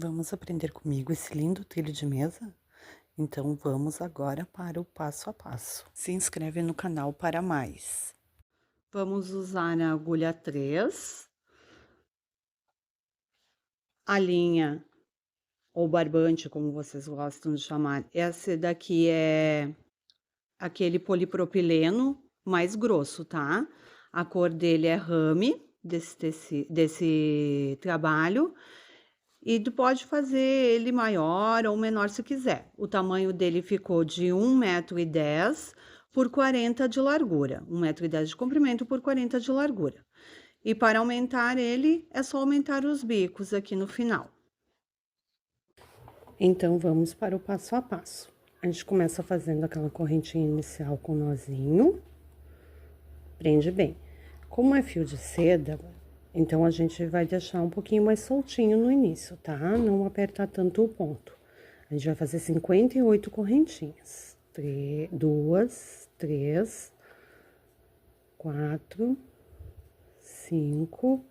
Vamos aprender comigo esse lindo trilho de mesa? Então vamos agora para o passo a passo. Se inscreve no canal para mais. Vamos usar a agulha 3, a linha ou barbante, como vocês gostam de chamar. Esse daqui é aquele polipropileno mais grosso, tá? A cor dele é rame desse trabalho. E tu pode fazer ele maior ou menor se quiser. O tamanho dele ficou de 1,10 m por 40 de largura. 1,10 m de comprimento por 40 de largura. E para aumentar ele, é só aumentar os bicos aqui no final. Então, vamos para o passo a passo. A gente começa fazendo aquela correntinha inicial com nozinho. Prende bem. Como é fio de seda, então a gente vai deixar um pouquinho mais soltinho no início, tá? Não apertar tanto o ponto. A gente vai fazer 58 correntinhas. 2, 3, 4, 5,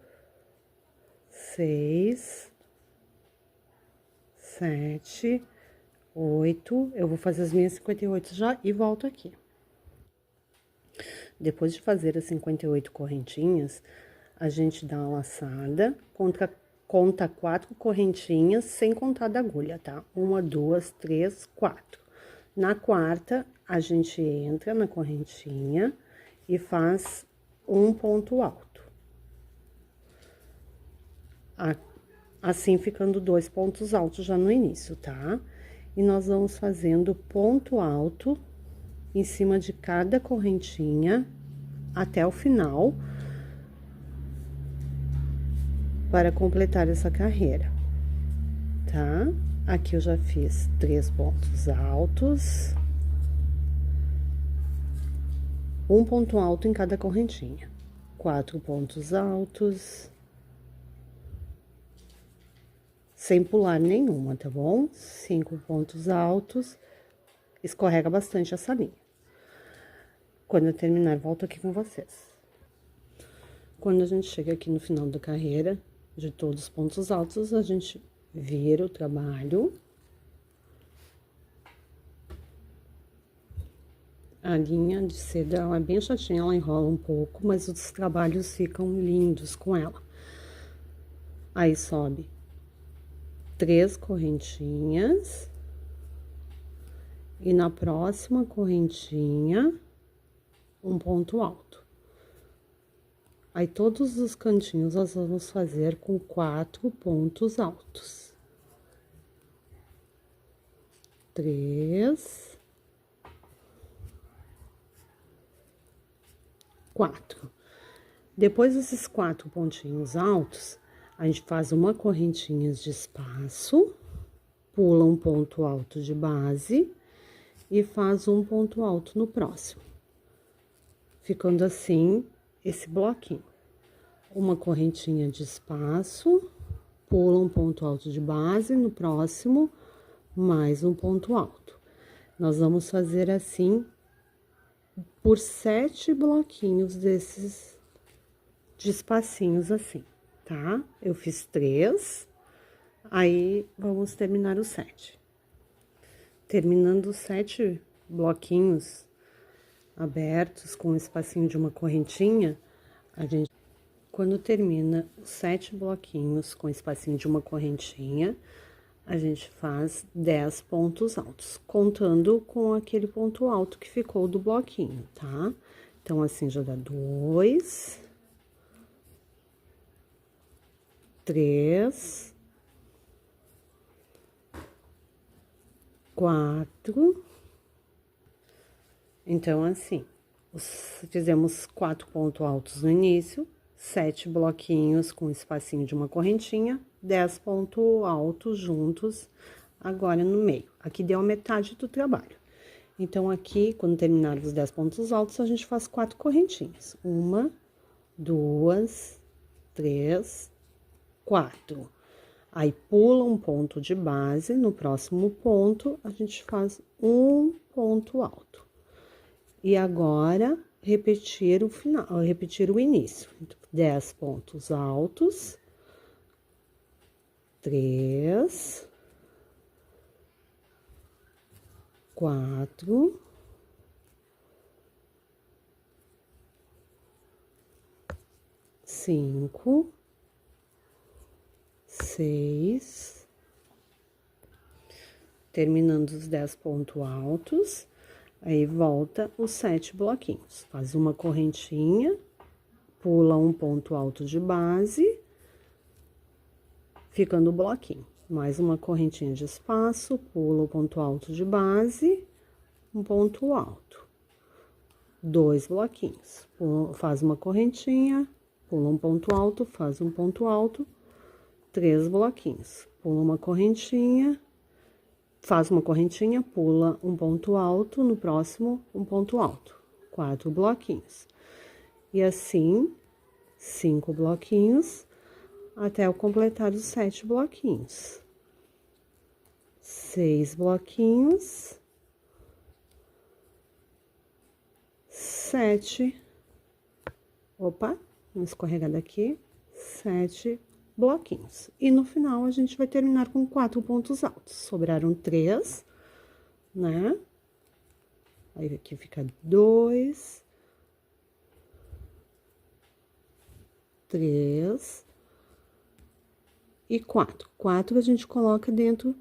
6, 7, 8. Eu vou fazer as minhas 58 já e volto aqui. Depois de fazer as 58 correntinhas, a gente dá uma laçada, conta 4 correntinhas, sem contar da agulha, tá? 1, 2, 3, 4. Na quarta, a gente entra na correntinha e faz um ponto alto. Assim, ficando 2 pontos altos já no início, tá? E nós vamos fazendo ponto alto em cima de cada correntinha até o final, para completar essa carreira, tá? Aqui eu já fiz 3 pontos altos, um ponto alto em cada correntinha, 4 pontos altos, sem pular nenhuma, tá bom? 5 pontos altos, escorrega bastante essa linha. Quando eu terminar, volto aqui com vocês. Quando a gente chega aqui no final da carreira, de todos os pontos altos, a gente vira o trabalho. A linha de seda, ela é bem chatinha, ela enrola um pouco, mas os trabalhos ficam lindos com ela. Aí, sobe 3 correntinhas. E na próxima correntinha, um ponto alto. Aí, todos os cantinhos nós vamos fazer com 4 pontos altos. 3, 4. Depois desses 4 pontinhos altos, a gente faz uma correntinha de espaço, pula um ponto alto de base e faz um ponto alto no próximo. Ficando assim, esse bloquinho. Uma correntinha de espaço, pula um ponto alto de base, no próximo, mais um ponto alto. Nós vamos fazer assim por 7 bloquinhos desses de espacinhos assim, tá? Eu fiz 3, aí vamos terminar os 7. Terminando os 7 bloquinhos abertos com o espacinho de uma correntinha, a gente, quando termina os 7 bloquinhos com o espacinho de uma correntinha, a gente faz 10 pontos altos, contando com aquele ponto alto que ficou do bloquinho, tá? Então, assim, já dá 2, 3, 4. Então, assim, fizemos 4 pontos altos no início, 7 bloquinhos com espacinho de uma correntinha, 10 pontos altos juntos agora no meio. Aqui deu a metade do trabalho. Então, aqui, quando terminar os 10 pontos altos, a gente faz 4 correntinhas. 1, 2, 3, 4. Aí, pula um ponto de base, no próximo ponto, a gente faz um ponto alto. E agora, repetir o final, repetir o início. 10 pontos altos, 3, 4, 5, 6, terminando os 10 pontos altos, aí volta os 7 bloquinhos. Faz uma correntinha, pula um ponto alto de base, ficando o bloquinho. Mais uma correntinha de espaço, pula o ponto alto de base, um ponto alto. 2 bloquinhos. Faz uma correntinha, pula um ponto alto, faz um ponto alto, 3 bloquinhos. Pula uma correntinha, faz uma correntinha, pula um ponto alto, no próximo, um ponto alto. 4 bloquinhos. E assim, 5 bloquinhos, até eu completar os 7 bloquinhos. 6 bloquinhos. 7. Opa, vamos escorregar daqui. 7 bloquinhos. E no final, a gente vai terminar com 4 pontos altos. Sobraram 3, né? Aí, aqui fica 2, 3 e 4. 4 a gente coloca dentro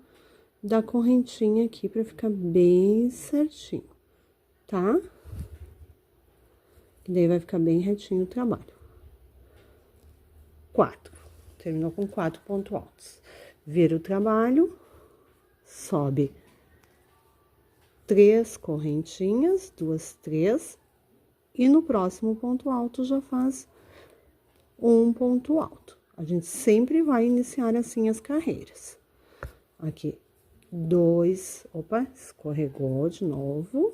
da correntinha aqui pra ficar bem certinho, tá? E daí vai ficar bem retinho o trabalho. 4. Terminou com 4 pontos altos. Vira o trabalho, sobe 3 correntinhas, 2, 3, e no próximo ponto alto já faz um ponto alto. A gente sempre vai iniciar assim as carreiras. Aqui, 2, opa, escorregou de novo.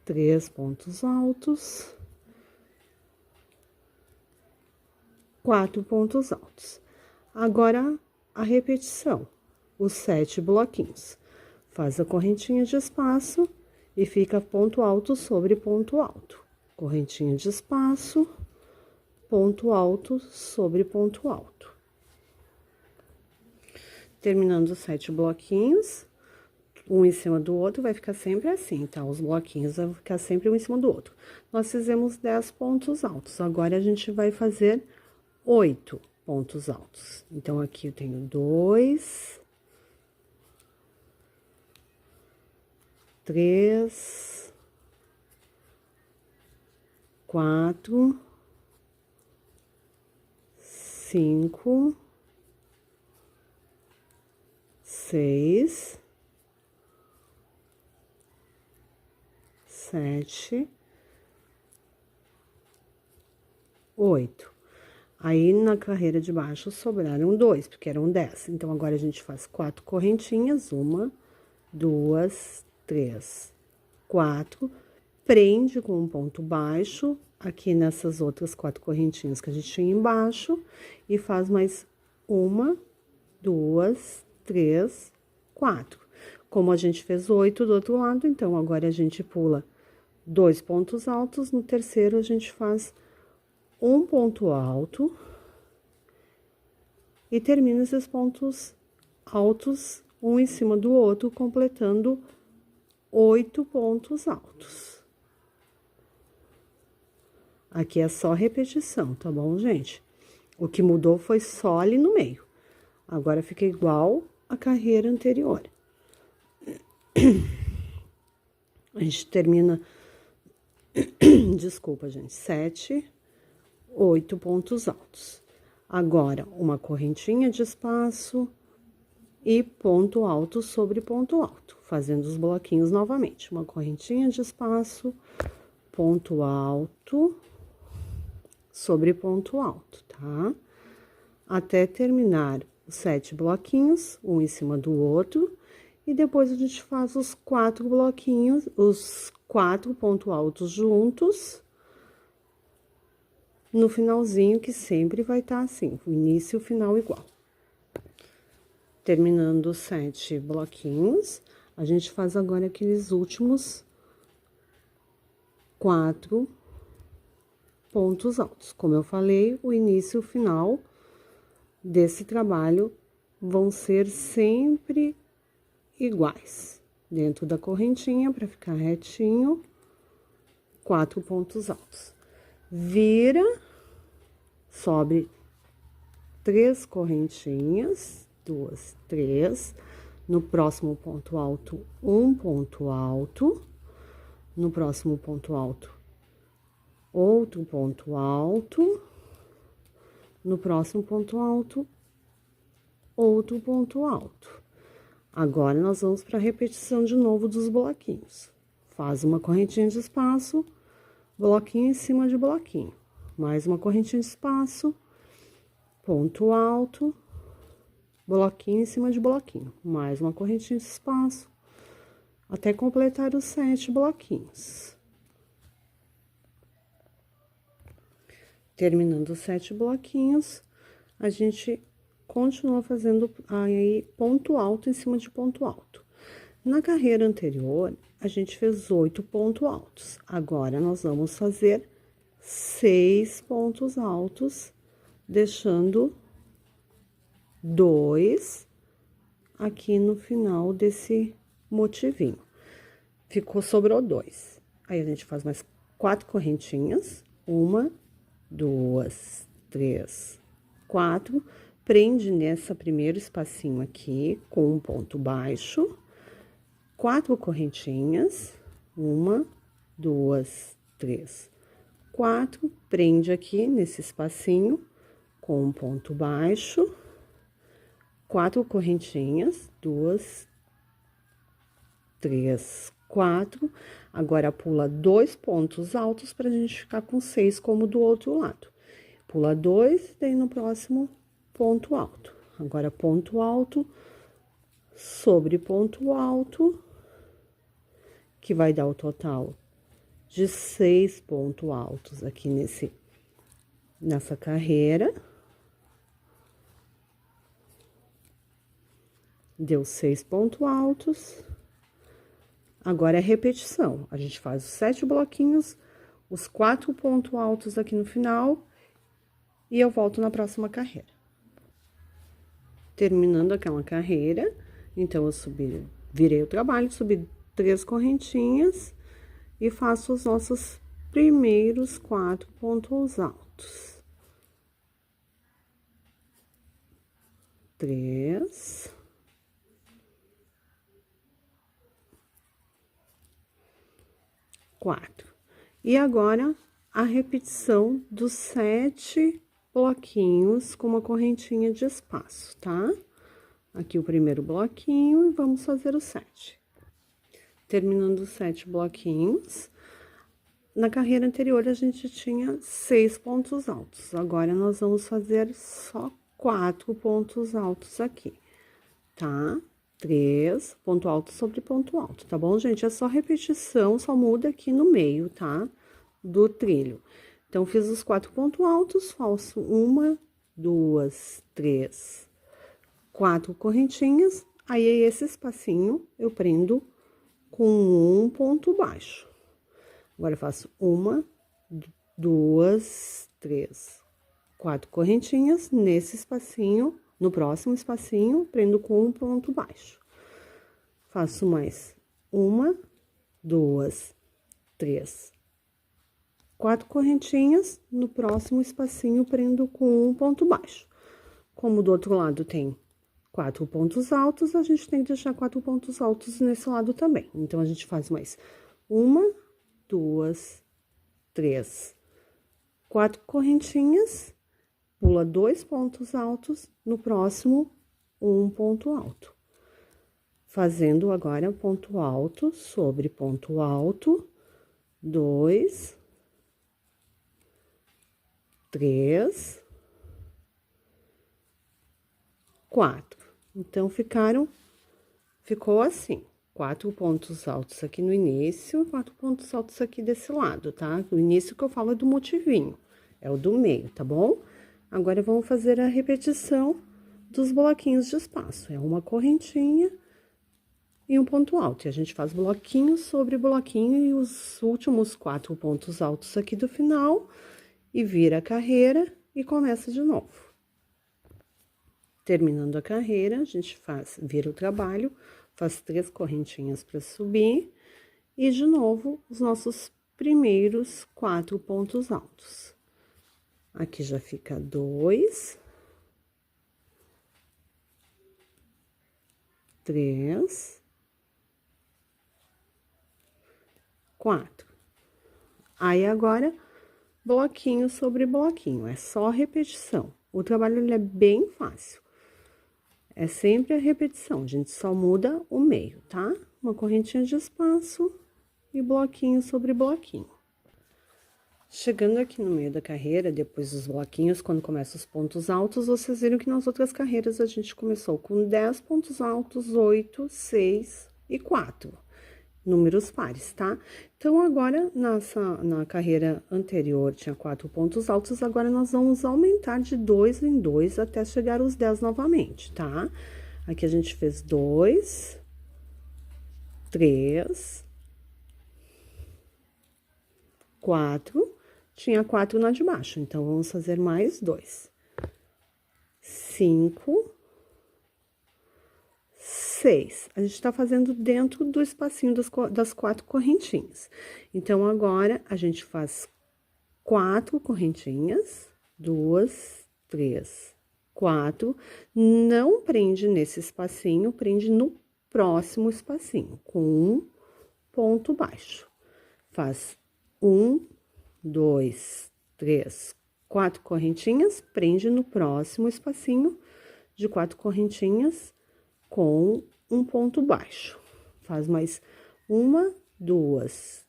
3 pontos altos. 4 pontos altos. Agora, a repetição, os 7 bloquinhos. Faz a correntinha de espaço e fica ponto alto sobre ponto alto. Correntinha de espaço, ponto alto sobre ponto alto. Terminando os 7 bloquinhos, um em cima do outro, vai ficar sempre assim, tá? Os bloquinhos vão ficar sempre um em cima do outro. Nós fizemos 10 pontos altos, agora a gente vai fazer 8 pontos altos. Então, aqui eu tenho 2, 3, 4, 5, 6, 7, 8. Aí, na carreira de baixo, sobraram 2, porque eram 10. Então, agora a gente faz 4 correntinhas, 1, 2, 3, 4. Prende com um ponto baixo, aqui nessas outras 4 correntinhas que a gente tinha embaixo, e faz mais 1, 2, 3, 4. Como a gente fez 8 do outro lado, então, agora a gente pula 2 pontos altos, no terceiro a gente faz um ponto alto e termina esses pontos altos, um em cima do outro, completando 8 pontos altos. Aqui é só repetição, tá bom, gente? O que mudou foi só ali no meio. Agora fica igual a carreira anterior. A gente termina, desculpa, gente, 7, 8 pontos altos. Agora, uma correntinha de espaço e ponto alto sobre ponto alto, fazendo os bloquinhos novamente. Uma correntinha de espaço, ponto alto sobre ponto alto, tá? Até terminar os 7 bloquinhos, um em cima do outro, e depois a gente faz os 4 bloquinhos, os 4 pontos altos juntos, no finalzinho, que sempre vai estar assim, o início e o final igual. Terminando os 7 bloquinhos, a gente faz agora aqueles últimos 4 pontos altos. Como eu falei, o início e o final desse trabalho vão ser sempre iguais. Dentro da correntinha, para ficar retinho, 4 pontos altos. Vira, sobe 3 correntinhas, 2, 3. No próximo ponto alto, um ponto alto. No próximo ponto alto, outro ponto alto. No próximo ponto alto, outro ponto alto. Agora, nós vamos para a repetição de novo dos bloquinhos. Faz uma correntinha de espaço, bloquinho em cima de bloquinho. Mais uma correntinha de espaço, ponto alto, bloquinho em cima de bloquinho. Mais uma correntinha de espaço, até completar os 7 bloquinhos. Terminando os 7 bloquinhos, a gente continua fazendo aí ponto alto em cima de ponto alto. Na carreira anterior, a gente fez 8 pontos altos. Agora, nós vamos fazer 6 pontos altos, deixando 2 aqui no final desse motivinho. Sobrou 2. Aí, a gente faz mais 4 correntinhas. 1, 2, 3, 4. Prende nessa primeiro espacinho aqui com um ponto baixo. 4 correntinhas. 1, 2, 3, 4. Prende aqui nesse espacinho com um ponto baixo. 4 correntinhas. 2, 3, 4. Agora, pula 2 pontos altos pra gente ficar com 6 como do outro lado. Pula 2, daí no próximo ponto alto. Agora, ponto alto sobre ponto alto, que vai dar o total de 6 pontos altos aqui nessa carreira. Deu 6 pontos altos. Agora, é repetição. A gente faz os 7 bloquinhos, os 4 pontos altos aqui no final, e eu volto na próxima carreira. Terminando aquela carreira, então, eu virei o trabalho, subi 3 correntinhas e faço os nossos primeiros 4 pontos altos. 3. 4. E agora, a repetição dos 7 bloquinhos com uma correntinha de espaço, tá? Aqui o primeiro bloquinho e vamos fazer os 7. Terminando os 7 bloquinhos. Na carreira anterior, a gente tinha 6 pontos altos. Agora, nós vamos fazer só 4 pontos altos aqui, tá? 3, ponto alto sobre ponto alto, tá bom, gente? É só repetição, só muda aqui no meio, tá? Do trilho. Então, fiz os 4 pontos altos, faço 1, 2, 3, 4 correntinhas. Aí, esse espacinho, eu prendo com um ponto baixo. Agora, eu faço 1, 2, 3, 4 correntinhas nesse espacinho. No próximo espacinho, prendo com um ponto baixo. Faço mais 1, 2, 3, 4 correntinhas. No próximo espacinho, prendo com um ponto baixo. Como do outro lado tem 4 pontos altos, a gente tem que deixar 4 pontos altos nesse lado também. Então, a gente faz mais 1, 2, 3, 4 correntinhas. Pula 2 pontos altos, no próximo, um ponto alto. Fazendo agora ponto alto sobre ponto alto, 2, 3, 4. Então, ficou assim, 4 pontos altos aqui no início, 4 pontos altos aqui desse lado, tá? O início que eu falo é do motivinho, é o do meio, tá bom? Agora, vamos fazer a repetição dos bloquinhos de espaço. É uma correntinha e um ponto alto. E a gente faz bloquinho sobre bloquinho e os últimos 4 pontos altos aqui do final. e vira a carreira e começa de novo. Terminando a carreira, a gente vira o trabalho, faz 3 correntinhas para subir e de novo os nossos primeiros 4 pontos altos. Aqui já fica 2, 3, 4. Aí, agora, bloquinho sobre bloquinho, é só repetição. O trabalho, ele é bem fácil. É sempre a repetição, a gente só muda o meio, tá? Uma correntinha de espaço e bloquinho sobre bloquinho. Chegando aqui no meio da carreira, depois dos bloquinhos, quando começam os pontos altos, vocês viram que nas outras carreiras a gente começou com 10 pontos altos, 8, 6 e 4. Números pares, tá? Então, agora, na carreira anterior tinha 4 pontos altos, agora nós vamos aumentar de 2 em 2 até chegar aos 10 novamente, tá? Aqui a gente fez 2, 3, 4, tinha 4 na de baixo, então, vamos fazer mais 2. 5, 6. A gente tá fazendo dentro do espacinho das 4 correntinhas. Então, agora, a gente faz 4 correntinhas, 2, 3, 4. Não prende nesse espacinho, prende no próximo espacinho, com um ponto baixo. Faz 1, 2, 3, 4 correntinhas, prende no próximo espacinho de 4 correntinhas, com um ponto baixo. Faz mais 1, 2,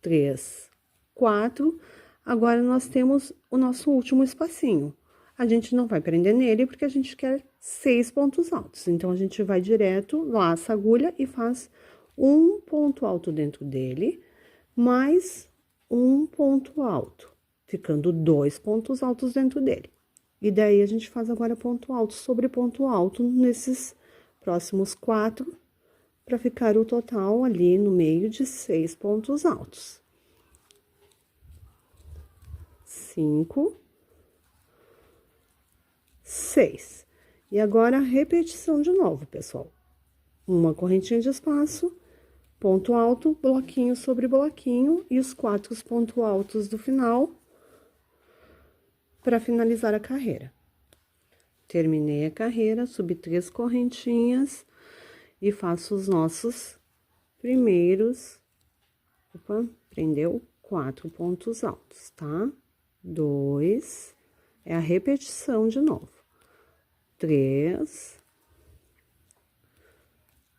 3, 4. Agora, nós temos o nosso último espacinho. A gente não vai prender nele, porque a gente quer 6 pontos altos. Então, a gente vai direto, laça a agulha e faz um ponto alto dentro dele, mais um ponto alto, ficando 2 pontos altos dentro dele. E daí, a gente faz agora ponto alto sobre ponto alto nesses próximos 4, para ficar o total ali no meio de 6 pontos altos. 5, 6. E agora, a repetição de novo, pessoal. Uma correntinha de espaço, ponto alto, bloquinho sobre bloquinho, e os 4 pontos altos do final, para finalizar a carreira. Terminei a carreira, subi 3 correntinhas e faço os nossos primeiros, prendeu 4 pontos altos, tá? 2, é a repetição de novo. 3,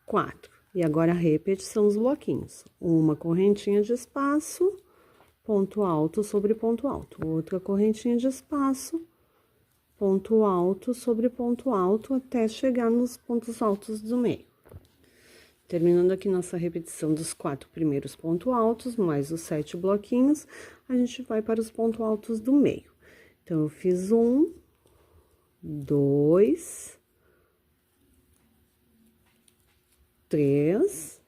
4. E agora, a repetição dos bloquinhos. Uma correntinha de espaço, ponto alto sobre ponto alto. Outra correntinha de espaço, ponto alto sobre ponto alto, até chegar nos pontos altos do meio. Terminando aqui nossa repetição dos 4 primeiros pontos altos, mais os 7 bloquinhos, a gente vai para os pontos altos do meio. Então, eu fiz 1, 2, 3,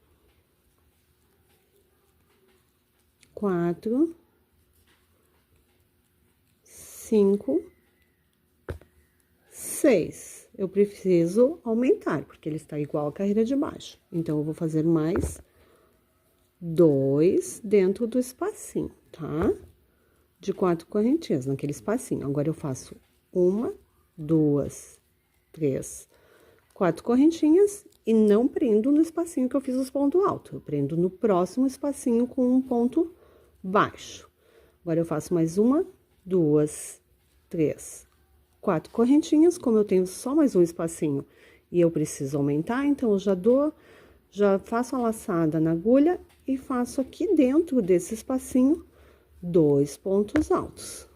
4, 5, 6. Eu preciso aumentar, porque ele está igual à carreira de baixo. Então, eu vou fazer mais 2 dentro do espacinho, tá? De 4 correntinhas, naquele espacinho. Agora, eu faço 1, 2, 3, 4 correntinhas e não prendo no espacinho que eu fiz os pontos altos. Eu prendo no próximo espacinho com um ponto baixo. Agora, eu faço mais 1, 2, 3, 4 correntinhas. Como eu tenho só mais um espacinho e eu preciso aumentar, então, eu já faço a laçada na agulha e faço aqui dentro desse espacinho 2 pontos altos.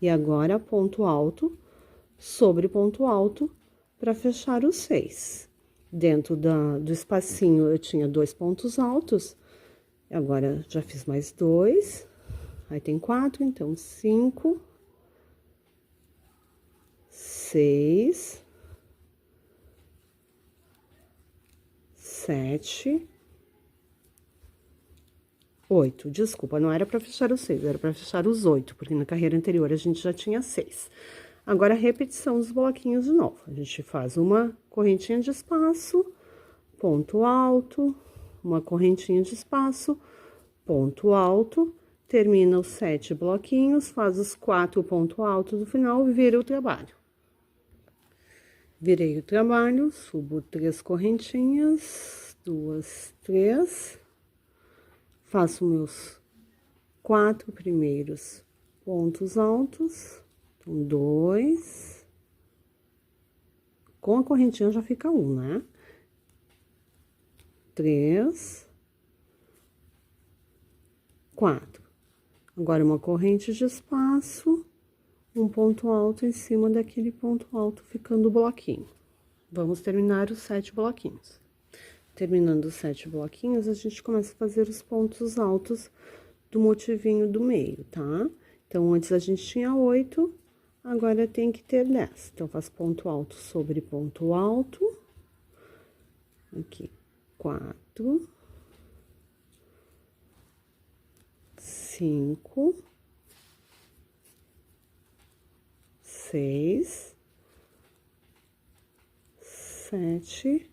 E agora, ponto alto sobre ponto alto para fechar os 6. Dentro do espacinho, eu tinha 2 pontos altos, agora já fiz mais 2, aí tem 4, então 5, 6, 7, 8, desculpa, não era para fechar os 6, era para fechar os 8, porque na carreira anterior a gente já tinha 6. Agora, a repetição dos bloquinhos de novo. A gente faz uma correntinha de espaço, ponto alto, uma correntinha de espaço, ponto alto, termina os 7 bloquinhos, faz os 4 pontos altos no final e vira o trabalho. Virei o trabalho, subo 3 correntinhas, 2, 3, faço meus 4 primeiros pontos altos, então 2, com a correntinha já fica 1, né? 3, 4. Agora, uma corrente de espaço, um ponto alto em cima daquele ponto alto, ficando o bloquinho. Vamos terminar os 7 bloquinhos. Terminando os 7 bloquinhos, a gente começa a fazer os pontos altos do motivinho do meio, tá? Então, antes a gente tinha 8, agora tem que ter 10. Então, faz ponto alto sobre ponto alto. Aqui, 4, 5, 6, 7,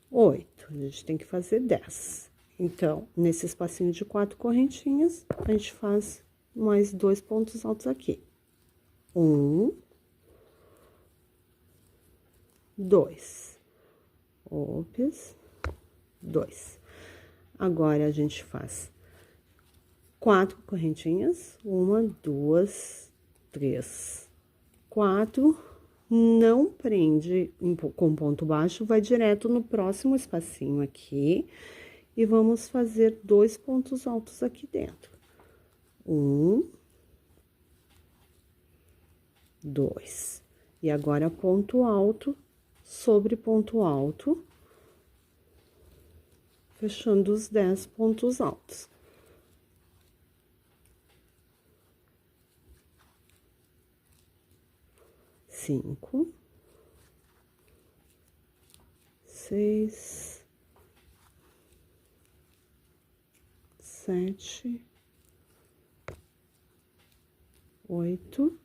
8. A gente tem que fazer 10. Então, nesse espacinho de 4 correntinhas, a gente faz mais 2 pontos altos aqui. 1, 2. Ops, 2. Agora, a gente faz 4 correntinhas, 1, 2, 3, 4, não prende com ponto baixo, vai direto no próximo espacinho aqui, e vamos fazer 2 pontos altos aqui dentro. 1, 2. E agora, ponto alto sobre ponto alto, fechando os 10 pontos altos. 5, 6, 7, 8,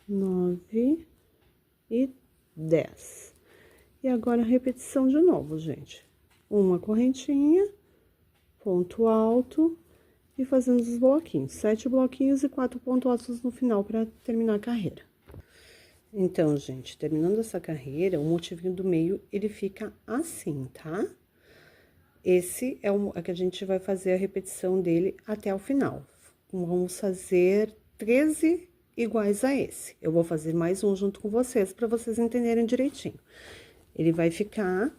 9 e 10. E agora, a repetição de novo, gente. Uma correntinha, ponto alto e fazendo os bloquinhos. 7 bloquinhos e 4 pontos altos no final para terminar a carreira. Então, gente, terminando essa carreira, o motivinho do meio, ele fica assim, tá? Esse é o que a gente vai fazer a repetição dele até o final. Vamos fazer 13 iguais a esse. Eu vou fazer mais um junto com vocês, para vocês entenderem direitinho. Ele vai ficar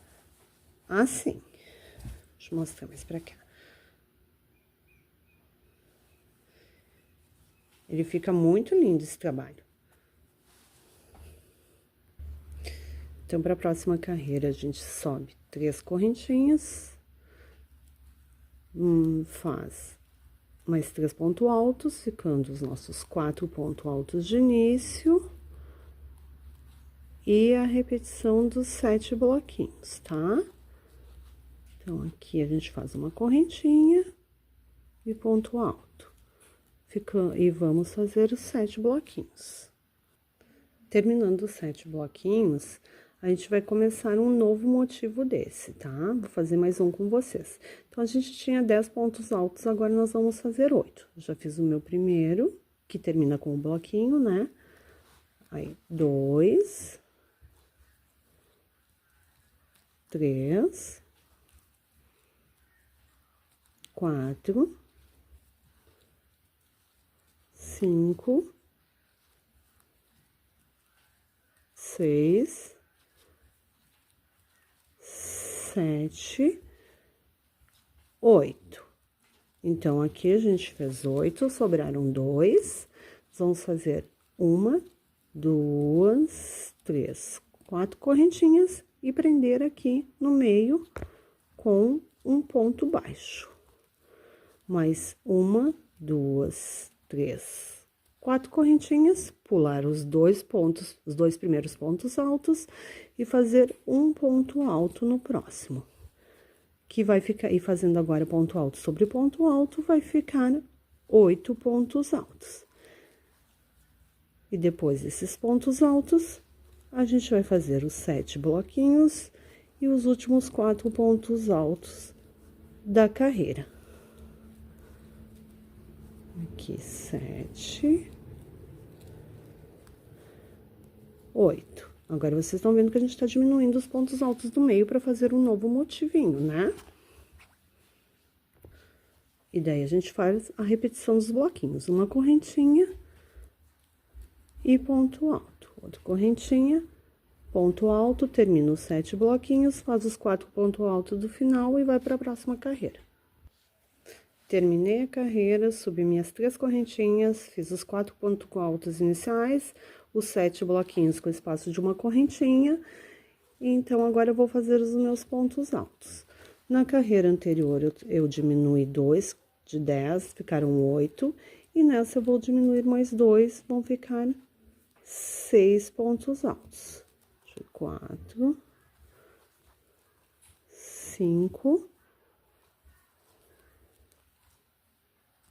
assim. Deixa eu mostrar mais pra cá. Ele fica muito lindo esse trabalho. Então, para a próxima carreira, a gente sobe 3 correntinhas, faz mais 3 pontos altos, ficando os nossos 4 pontos altos de início. E a repetição dos 7 bloquinhos, tá? Então, aqui a gente faz uma correntinha e ponto alto. E vamos fazer os 7 bloquinhos. Terminando os 7 bloquinhos, a gente vai começar um novo motivo desse, tá? Vou fazer mais um com vocês. Então, a gente tinha 10 pontos altos, agora nós vamos fazer 8. Já fiz o meu primeiro, que termina com o bloquinho, né? Aí, 2, 3, 4, 5, 6, 7, 8. Então, aqui a gente fez 8, sobraram 2. Vamos fazer 1, 2, 3, 4 correntinhas e prender aqui no meio com um ponto baixo. Mais 1, 2, 3, 4 correntinhas, pular os 2 pontos, os 2 primeiros pontos altos e fazer um ponto alto no próximo. que vai ficar, e fazendo agora ponto alto sobre ponto alto, vai ficar 8 pontos altos. E depois desses pontos altos, a gente vai fazer os 7 bloquinhos e os últimos 4 pontos altos da carreira. Aqui, 7, 8. Agora, vocês estão vendo que a gente tá diminuindo os pontos altos do meio para fazer um novo motivinho, né? E daí, a gente faz a repetição dos bloquinhos. Uma correntinha e ponto alto. Outra correntinha, ponto alto, termina os 7 bloquinhos, faz os 4 pontos altos do final e vai para a próxima carreira. Terminei a carreira, subi minhas 3 correntinhas, fiz os 4 pontos altos iniciais, os 7 bloquinhos com espaço de uma correntinha, e então agora eu vou fazer os meus pontos altos. Na carreira anterior, eu diminui 2 de 10, ficaram 8, e nessa eu vou diminuir mais 2, vão ficar 6 pontos altos. 4, 5,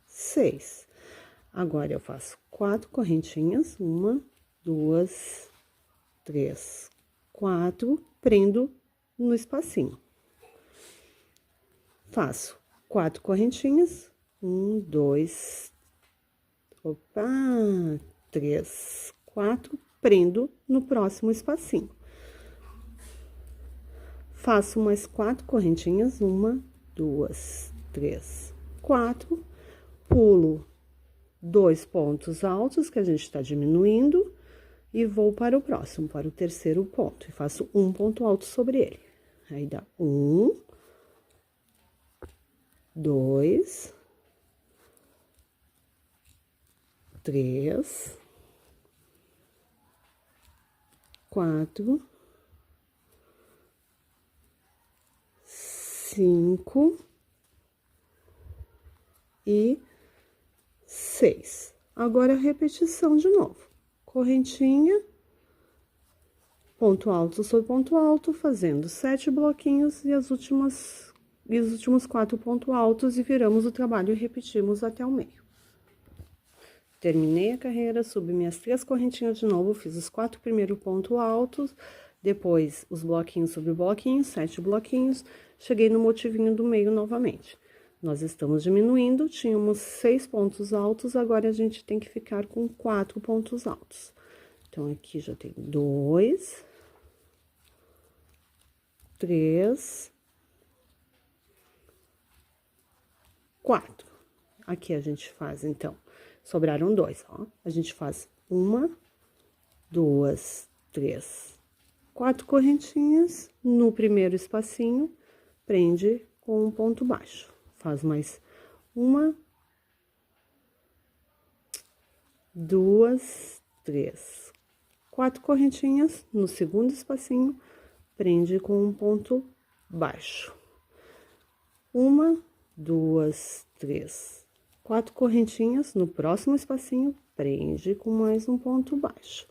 6. Agora, eu faço 4 correntinhas, 1, 2, 3, 4, prendo no espacinho. Faço 4 correntinhas, 1, 2, 3, 4, prendo no próximo espacinho. Faço mais 4 correntinhas, 1, 2, 3, 4, pulo 2 pontos altos que a gente tá diminuindo e vou para o próximo, para o terceiro ponto, e faço um ponto alto sobre ele. Aí, dá 1, 2, 3, 4, 5 e 6. Agora, a repetição de novo. Correntinha, ponto alto sobre ponto alto, fazendo 7 bloquinhos e os últimos 4 pontos altos, e viramos o trabalho e repetimos até o meio. Terminei a carreira, subi minhas 3 correntinhas de novo, fiz os 4 primeiros pontos altos, depois os bloquinhos sobre bloquinhos, 7 bloquinhos, cheguei no motivinho do meio novamente. Nós estamos diminuindo, tínhamos 6 pontos altos, agora a gente tem que ficar com 4 pontos altos. Então, aqui já tem 2, 3, 4. Aqui a gente faz, então, sobraram 2, ó. A gente faz 1, 2, 3, 4 correntinhas no primeiro espacinho, prende com um ponto baixo. Faz mais 1, 2, 3, 4 correntinhas no segundo espacinho, prende com um ponto baixo. 1, 2, 3, 4 correntinhas no próximo espacinho, prende com mais um ponto baixo.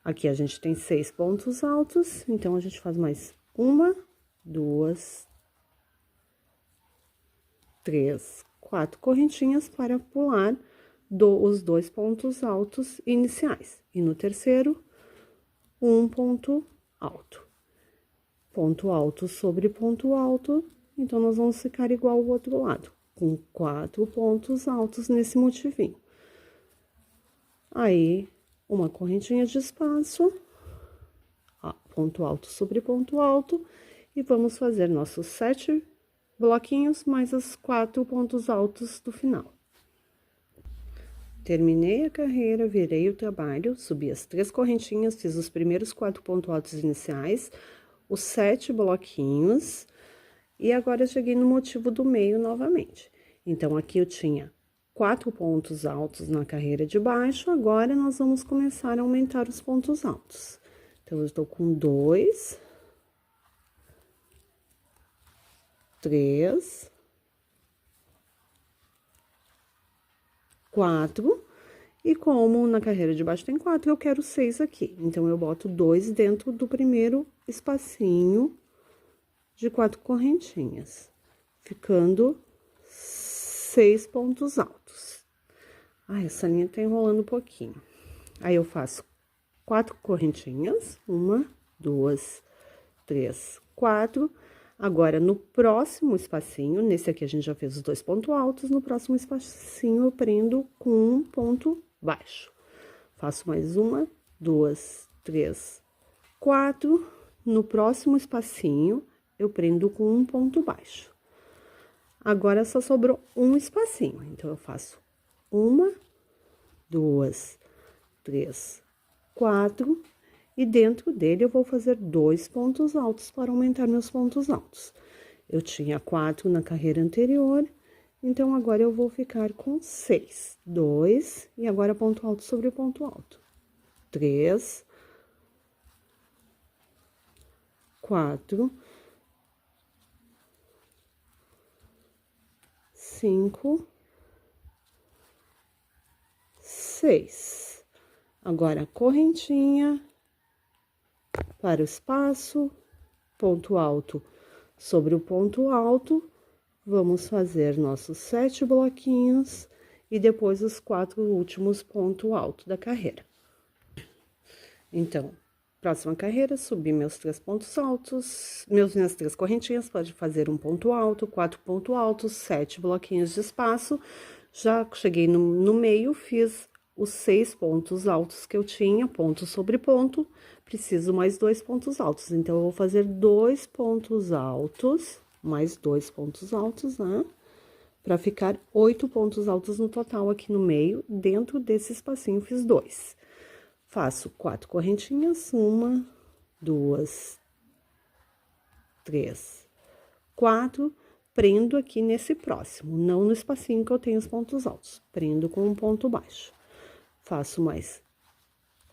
Aqui a gente tem 6 pontos altos, então a gente faz mais 1, 2, 3, 4 correntinhas para pular os 2 pontos altos iniciais. E no terceiro, um ponto alto. Ponto alto sobre ponto alto, então nós vamos ficar igual ao outro lado, com 4 pontos altos nesse motivinho. Aí, uma correntinha de espaço, ó, ponto alto sobre ponto alto, e vamos fazer nossos 7 bloquinhos mais os 4 pontos altos do final. Terminei a carreira, virei o trabalho, subi as 3 correntinhas, fiz os primeiros 4 pontos altos iniciais, os 7 bloquinhos, e agora eu cheguei no motivo do meio novamente. Então, aqui eu tinha 4 pontos altos na carreira de baixo, agora nós vamos começar a aumentar os pontos altos. Então, eu estou com 2, 3, 4, e como na carreira de baixo tem 4, eu quero 6 aqui. Então, eu boto 2 dentro do primeiro espacinho de 4 correntinhas, ficando 6 pontos altos. Ah, essa linha tá enrolando um pouquinho. Aí, eu faço 4 correntinhas, 1, 2, 3, 4. Agora, no próximo espacinho, nesse aqui a gente já fez os 2 pontos altos, no próximo espacinho eu prendo com um ponto baixo. Faço mais 1, 2, 3, 4. No próximo espacinho, eu prendo com um ponto baixo. Agora, só sobrou um espacinho, então, eu faço 1, 2, 3, 4, e dentro dele eu vou fazer 2 pontos altos para aumentar meus pontos altos. Eu tinha 4 na carreira anterior, então agora eu vou ficar com 6. 2, e agora ponto alto sobre ponto alto. 3, 4, 5, 6. Agora, correntinha para o espaço, ponto alto sobre o ponto alto, vamos fazer nossos 7 bloquinhos e depois os 4 últimos pontos altos da carreira. Então, próxima carreira, subi meus 3 pontos altos, minhas 3 correntinhas, pode fazer um ponto alto, 4 pontos altos, 7 bloquinhos de espaço. Já cheguei no meio, fiz os 6 pontos altos que eu tinha, ponto sobre ponto, preciso mais 2 pontos altos. Então, eu vou fazer 2 pontos altos, mais 2 pontos altos, né? Pra ficar 8 pontos altos no total aqui no meio, dentro desse espacinho, fiz 2. Faço 4 correntinhas, 1, 2, 3, 4, prendo aqui nesse próximo, não no espacinho que eu tenho os pontos altos, prendo com um ponto baixo. Faço mais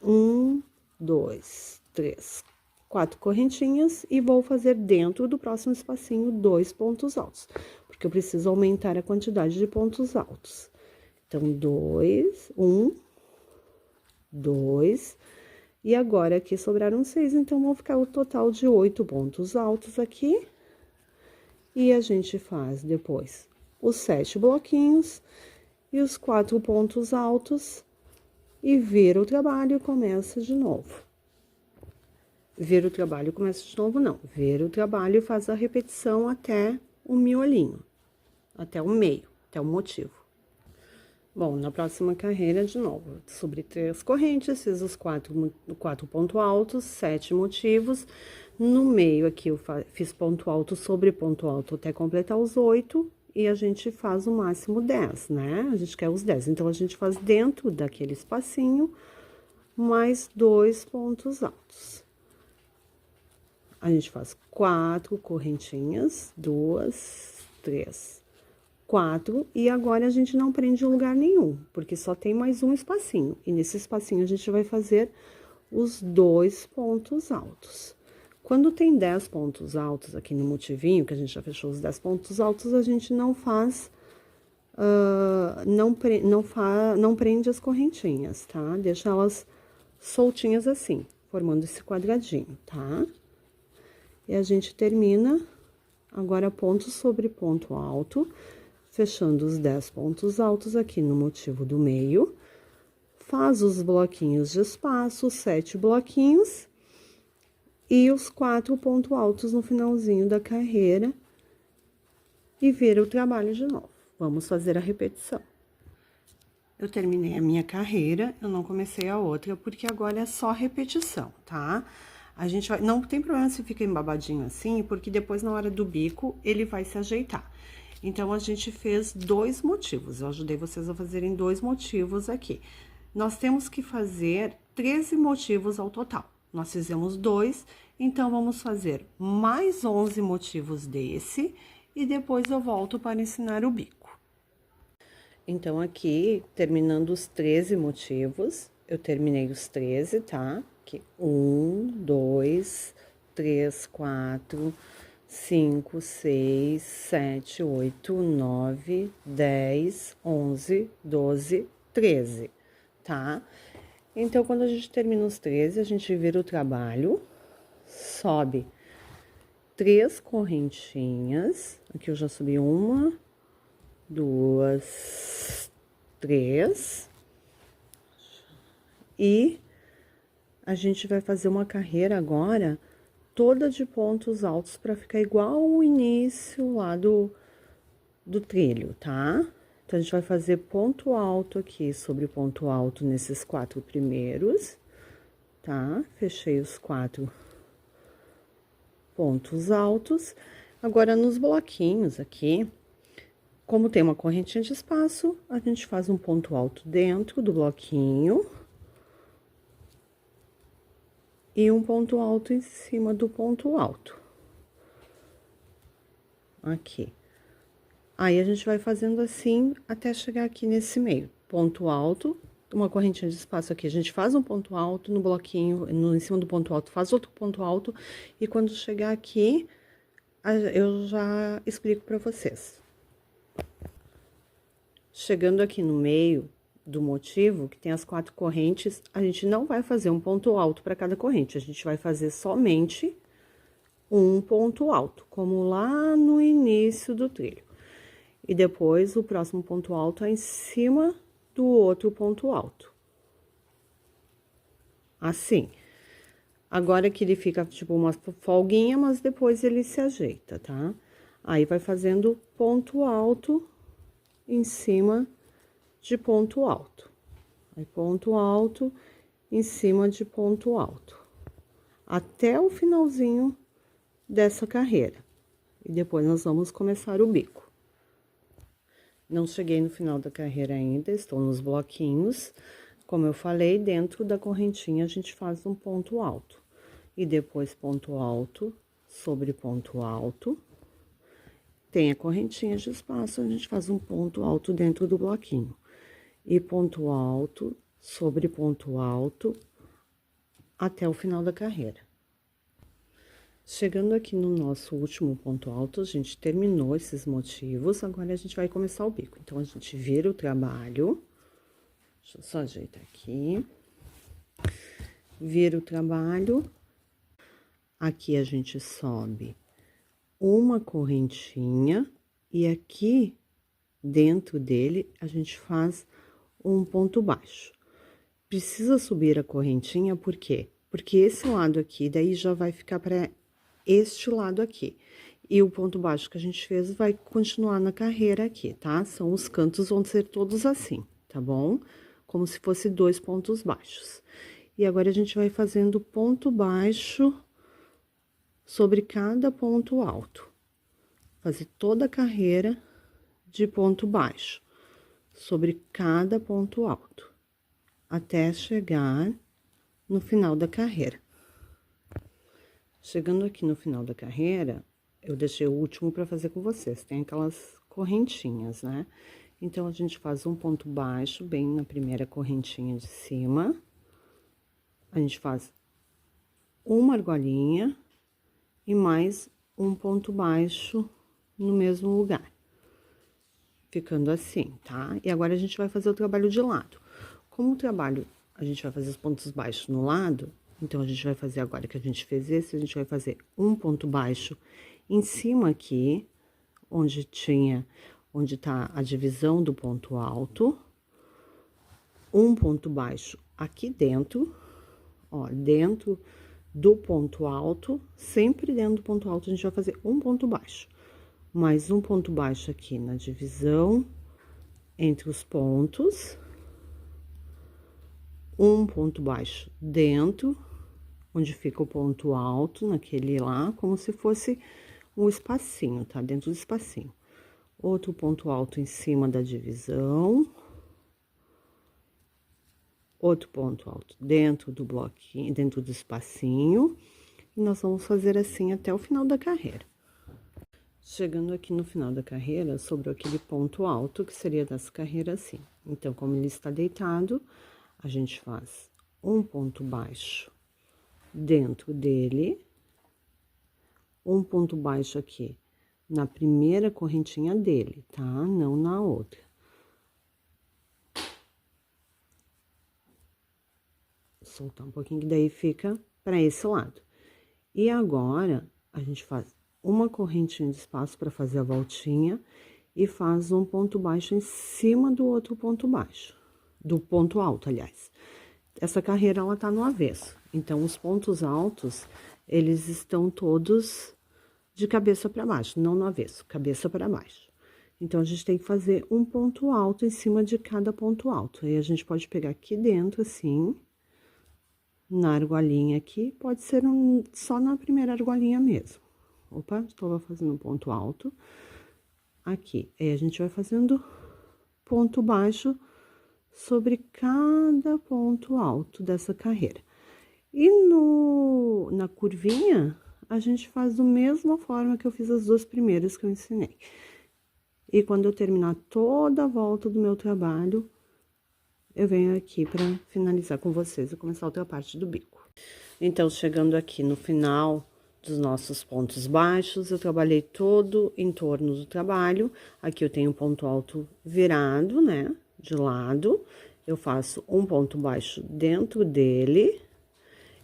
1, 2, 3, 4 correntinhas e vou fazer dentro do próximo espacinho 2 pontos altos, porque eu preciso aumentar a quantidade de pontos altos. Então, 2, 1, 2, e agora aqui sobraram 6, então vão ficar o total de 8 pontos altos aqui. E a gente faz depois os 7 bloquinhos e os 4 pontos altos e vira o trabalho e começa de novo. Vira o trabalho e começa de novo, não. Vira o trabalho e faz a repetição até o miolinho, até o meio, até o motivo. Bom, na próxima carreira, de novo, sobre 3 correntes, fiz os 4 pontos altos, 7 motivos. No meio aqui, eu fiz ponto alto sobre ponto alto até completar os 8, e a gente faz o máximo 10, né? A gente quer os 10, então, a gente faz dentro daquele espacinho, mais 2 pontos altos. A gente faz 4 correntinhas, 2, 3, 4, e agora a gente não prende em lugar nenhum, porque só tem mais um espacinho. E nesse espacinho a gente vai fazer os 2 pontos altos. Quando tem 10 pontos altos aqui no motivinho, que a gente já fechou os 10 pontos altos, a gente não faz, não prende as correntinhas, tá? Deixa elas soltinhas assim, formando esse quadradinho, tá? E a gente termina agora ponto sobre ponto alto, fechando os 10 pontos altos aqui no motivo do meio, faz os bloquinhos de espaço, 7 bloquinhos, e os 4 pontos altos no finalzinho da carreira, e vira o trabalho de novo. Vamos fazer a repetição. Eu terminei a minha carreira, eu não comecei a outra, porque agora é só repetição, tá? A gente vai, não tem problema se fica embabadinho assim, porque depois na hora do bico ele vai se ajeitar. Então, a gente fez 2 motivos, eu ajudei vocês a fazerem 2 motivos aqui. Nós temos que fazer 13 motivos ao total. Nós fizemos 2, então, vamos fazer mais 11 motivos desse, e depois eu volto para ensinar o bico. Então, aqui, terminando os 13 motivos, eu terminei os 13, tá? Aqui, 1, 2, 3, 4... 5, 6, 7, 8, 9, 10, 11, 12, 13, tá? Então, quando a gente termina os 13, a gente vira o trabalho, sobe 3 correntinhas. Aqui eu já subi 1, 2, 3. E a gente vai fazer uma carreira agora toda de pontos altos para ficar igual o início lá do trilho, tá? Então, a gente vai fazer ponto alto aqui sobre ponto alto nesses 4 primeiros, tá? Fechei os 4 pontos altos. Agora, nos bloquinhos aqui, como tem uma correntinha de espaço, a gente faz um ponto alto dentro do bloquinho e um ponto alto em cima do ponto alto. Aqui. Aí, a gente vai fazendo assim até chegar aqui nesse meio. Ponto alto, uma correntinha de espaço aqui. A gente faz um ponto alto no bloquinho, em cima do ponto alto, faz outro ponto alto. E quando chegar aqui, eu já explico pra vocês. Chegando aqui no meio do motivo, que tem as 4 correntes, a gente não vai fazer um ponto alto para cada corrente. A gente vai fazer somente um ponto alto, como lá no início do trilho. E depois, o próximo ponto alto é em cima do outro ponto alto. Assim. Agora que ele fica, tipo, uma folguinha, mas depois ele se ajeita, tá? Aí, vai fazendo ponto alto em cima de ponto alto. Aí, ponto alto em cima de ponto alto. Até o finalzinho dessa carreira. E depois, nós vamos começar o bico. Não cheguei no final da carreira ainda, estou nos bloquinhos. Como eu falei, dentro da correntinha, a gente faz um ponto alto. E depois, ponto alto sobre ponto alto. Tem a correntinha de espaço, a gente faz um ponto alto dentro do bloquinho. E ponto alto sobre ponto alto até o final da carreira. Chegando aqui no nosso último ponto alto, a gente terminou esses motivos, agora a gente vai começar o bico. Então, a gente vira o trabalho, deixa eu só ajeitar aqui, vira o trabalho, aqui a gente sobe uma correntinha e aqui dentro dele a gente faz um ponto baixo. Precisa subir a correntinha, por quê? Porque esse lado aqui, daí já vai ficar para este lado aqui. E o ponto baixo que a gente fez vai continuar na carreira aqui, tá? São os cantos, vão ser todos assim, tá bom? Como se fosse 2 pontos baixos. E agora, a gente vai fazendo ponto baixo sobre cada ponto alto. Fazer toda a carreira de ponto baixo sobre cada ponto alto, até chegar no final da carreira. Chegando aqui no final da carreira, eu deixei o último para fazer com vocês. Tem aquelas correntinhas, né? Então, a gente faz um ponto baixo bem na primeira correntinha de cima. A gente faz uma argolinha e mais um ponto baixo no mesmo lugar. Ficando assim, tá? E agora, a gente vai fazer o trabalho de lado. Como o trabalho, a gente vai fazer os pontos baixos no lado, então, a gente vai fazer agora que a gente fez esse, a gente vai fazer um ponto baixo em cima aqui, onde tá a divisão do ponto alto. Um ponto baixo aqui dentro, ó, dentro do ponto alto, sempre dentro do ponto alto, a gente vai fazer um ponto baixo. Mais um ponto baixo aqui na divisão entre os pontos. Um ponto baixo dentro, onde fica o ponto alto, naquele lá, como se fosse um espacinho, tá? Dentro do espacinho. Outro ponto alto em cima da divisão. Outro ponto alto dentro do bloquinho, dentro do espacinho. E nós vamos fazer assim até o final da carreira. Chegando aqui no final da carreira, sobrou aquele ponto alto, que seria dessa carreira assim. Então, como ele está deitado, a gente faz um ponto baixo dentro dele, um ponto baixo aqui na primeira correntinha dele, tá? Não na outra. Soltar um pouquinho, que daí fica para esse lado. E agora, a gente faz uma correntinha de espaço para fazer a voltinha e faz um ponto baixo em cima do outro ponto baixo, do ponto alto, aliás. Essa carreira, ela tá no avesso, então, os pontos altos, eles estão todos de cabeça para baixo, não no avesso, cabeça para baixo. Então, a gente tem que fazer um ponto alto em cima de cada ponto alto. Aí, a gente pode pegar aqui dentro, assim, na argolinha aqui, pode ser só na primeira argolinha mesmo. Opa, estou fazendo um ponto alto aqui. Aí, a gente vai fazendo ponto baixo sobre cada ponto alto dessa carreira. E na curvinha, a gente faz da mesma forma que eu fiz as duas primeiras que eu ensinei. E quando eu terminar toda a volta do meu trabalho, eu venho aqui para finalizar com vocês e começar a outra parte do bico. Então, chegando aqui no final dos nossos pontos baixos, eu trabalhei todo em torno do trabalho. Aqui eu tenho um ponto alto virado, né, de lado. Eu faço um ponto baixo dentro dele.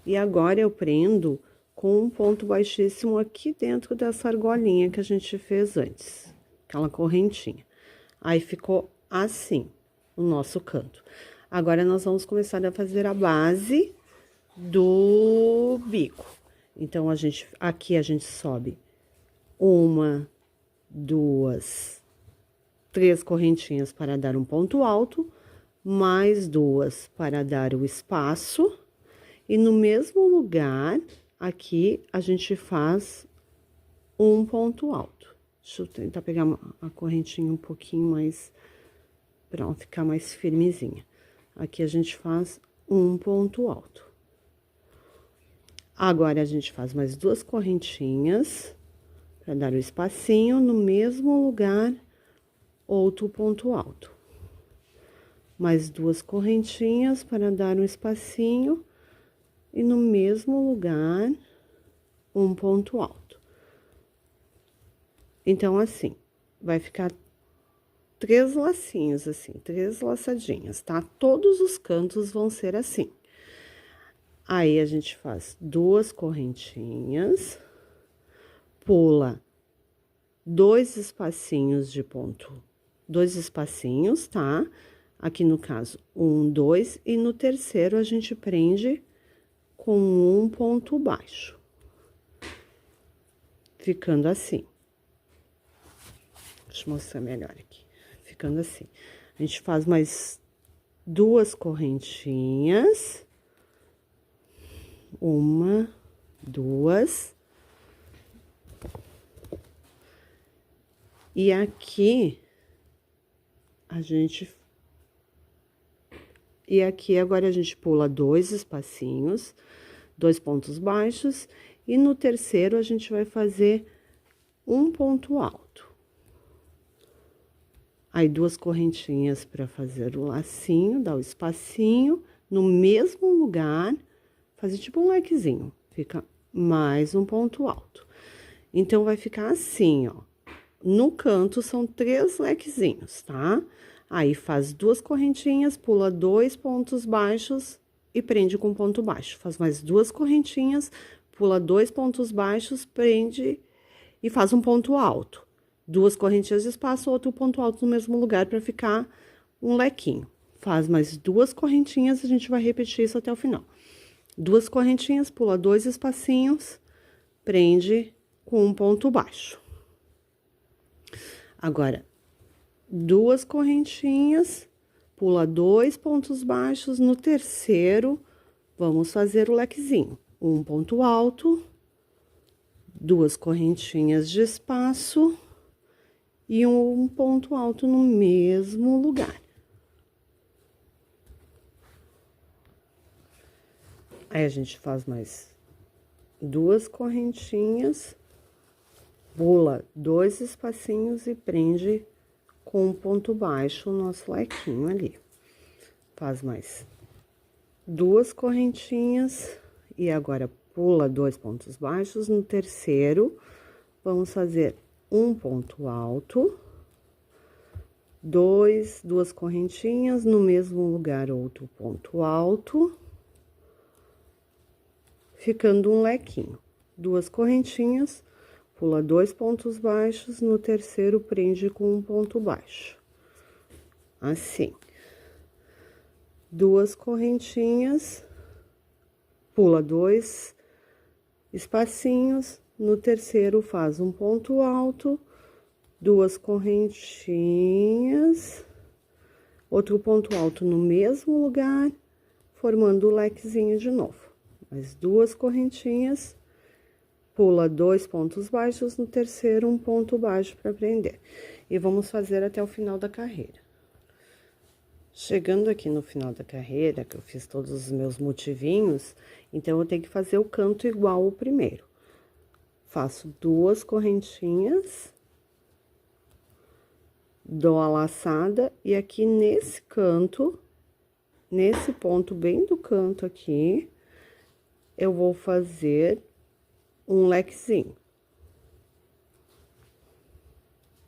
E agora, eu prendo com um ponto baixíssimo aqui dentro dessa argolinha que a gente fez antes. Aquela correntinha. Aí, ficou assim, o nosso canto. Agora, nós vamos começar a fazer a base do bico. Então, aqui a gente sobe uma, duas, três correntinhas para dar um ponto alto, mais duas para dar o espaço. E no mesmo lugar, aqui, a gente faz um ponto alto. Deixa eu tentar pegar a correntinha um pouquinho mais, pra ela ficar mais firmezinha. Aqui a gente faz um ponto alto. Agora, a gente faz mais duas correntinhas, pra dar o espacinho, no mesmo lugar, outro ponto alto. Mais duas correntinhas para dar um espacinho, e no mesmo lugar, um ponto alto. Então, assim, vai ficar três lacinhos, assim, três laçadinhas, tá? Todos os cantos vão ser assim. Aí, a gente faz duas correntinhas, pula dois espacinhos de ponto, dois espacinhos, tá? Aqui, no caso, um, dois, e no terceiro, a gente prende com um ponto baixo, ficando assim. Deixa eu mostrar melhor aqui, ficando assim. A gente faz mais duas correntinhas, uma, duas. E aqui, agora a gente pula dois espacinhos, dois pontos baixos, e no terceiro a gente vai fazer um ponto alto. Aí, duas correntinhas para fazer o lacinho, dar o espacinho, no mesmo lugar, fazer tipo um lequezinho, fica mais um ponto alto. Então, vai ficar assim, ó. No canto, são três lequezinhos, tá? Aí, faz duas correntinhas, pula dois pontos baixos e prende com ponto baixo. Faz mais duas correntinhas, pula dois pontos baixos, prende e faz um ponto alto. Duas correntinhas de espaço, outro ponto alto no mesmo lugar para ficar um lequinho. Faz mais duas correntinhas, a gente vai repetir isso até o final. Duas correntinhas, pula dois espacinhos, prende com um ponto baixo. Agora, duas correntinhas, pula dois pontos baixos, no terceiro, vamos fazer o lequezinho. Um ponto alto, duas correntinhas de espaço e um ponto alto no mesmo lugar. Aí, a gente faz mais duas correntinhas, pula dois espacinhos e prende com um ponto baixo o nosso lequinho ali. Faz mais duas correntinhas e agora pula dois pontos baixos. No terceiro, vamos fazer um ponto alto, duas correntinhas, no mesmo lugar outro ponto alto, ficando um lequinho. Duas correntinhas, pula 2 pontos baixos, no terceiro prende com um ponto baixo. Assim. 2 correntinhas, pula 2 espacinhos, no terceiro faz um ponto alto, 2 correntinhas, outro ponto alto no mesmo lugar, formando o lequezinho de novo. Mais 2 correntinhas, pula 2 pontos baixos, no terceiro um ponto baixo para prender. E vamos fazer até o final da carreira. Chegando aqui no final da carreira, que eu fiz todos os meus motivinhos, então eu tenho que fazer o canto igual ao primeiro. Faço 2 correntinhas, dou a laçada e aqui nesse canto, nesse ponto bem do canto aqui, eu vou fazer um lequezinho.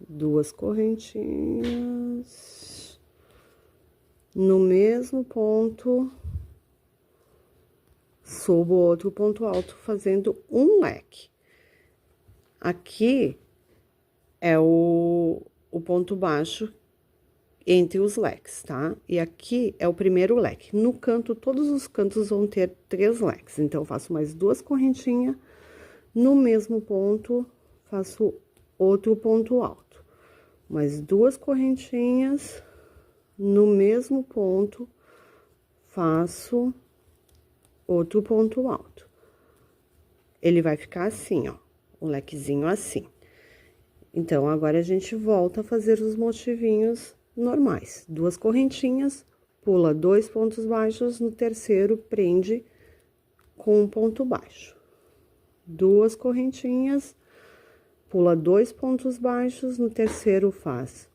2 correntinhas. No mesmo ponto, subo outro ponto alto, fazendo um leque. Aqui é o ponto baixo entre os leques, tá? E aqui é o primeiro leque. No canto, todos os cantos vão ter 3 leques. Então, eu faço mais 2 correntinhas, no mesmo ponto, faço outro ponto alto. Mais 2 correntinhas, no mesmo ponto, faço outro ponto alto. Ele vai ficar assim, ó, o lequezinho assim. Então, agora a gente volta a fazer os motivinhos normais. 2 correntinhas, pula 2 pontos baixos, no terceiro prende com um ponto baixo. 2 correntinhas, pula 2 pontos baixos, no terceiro faz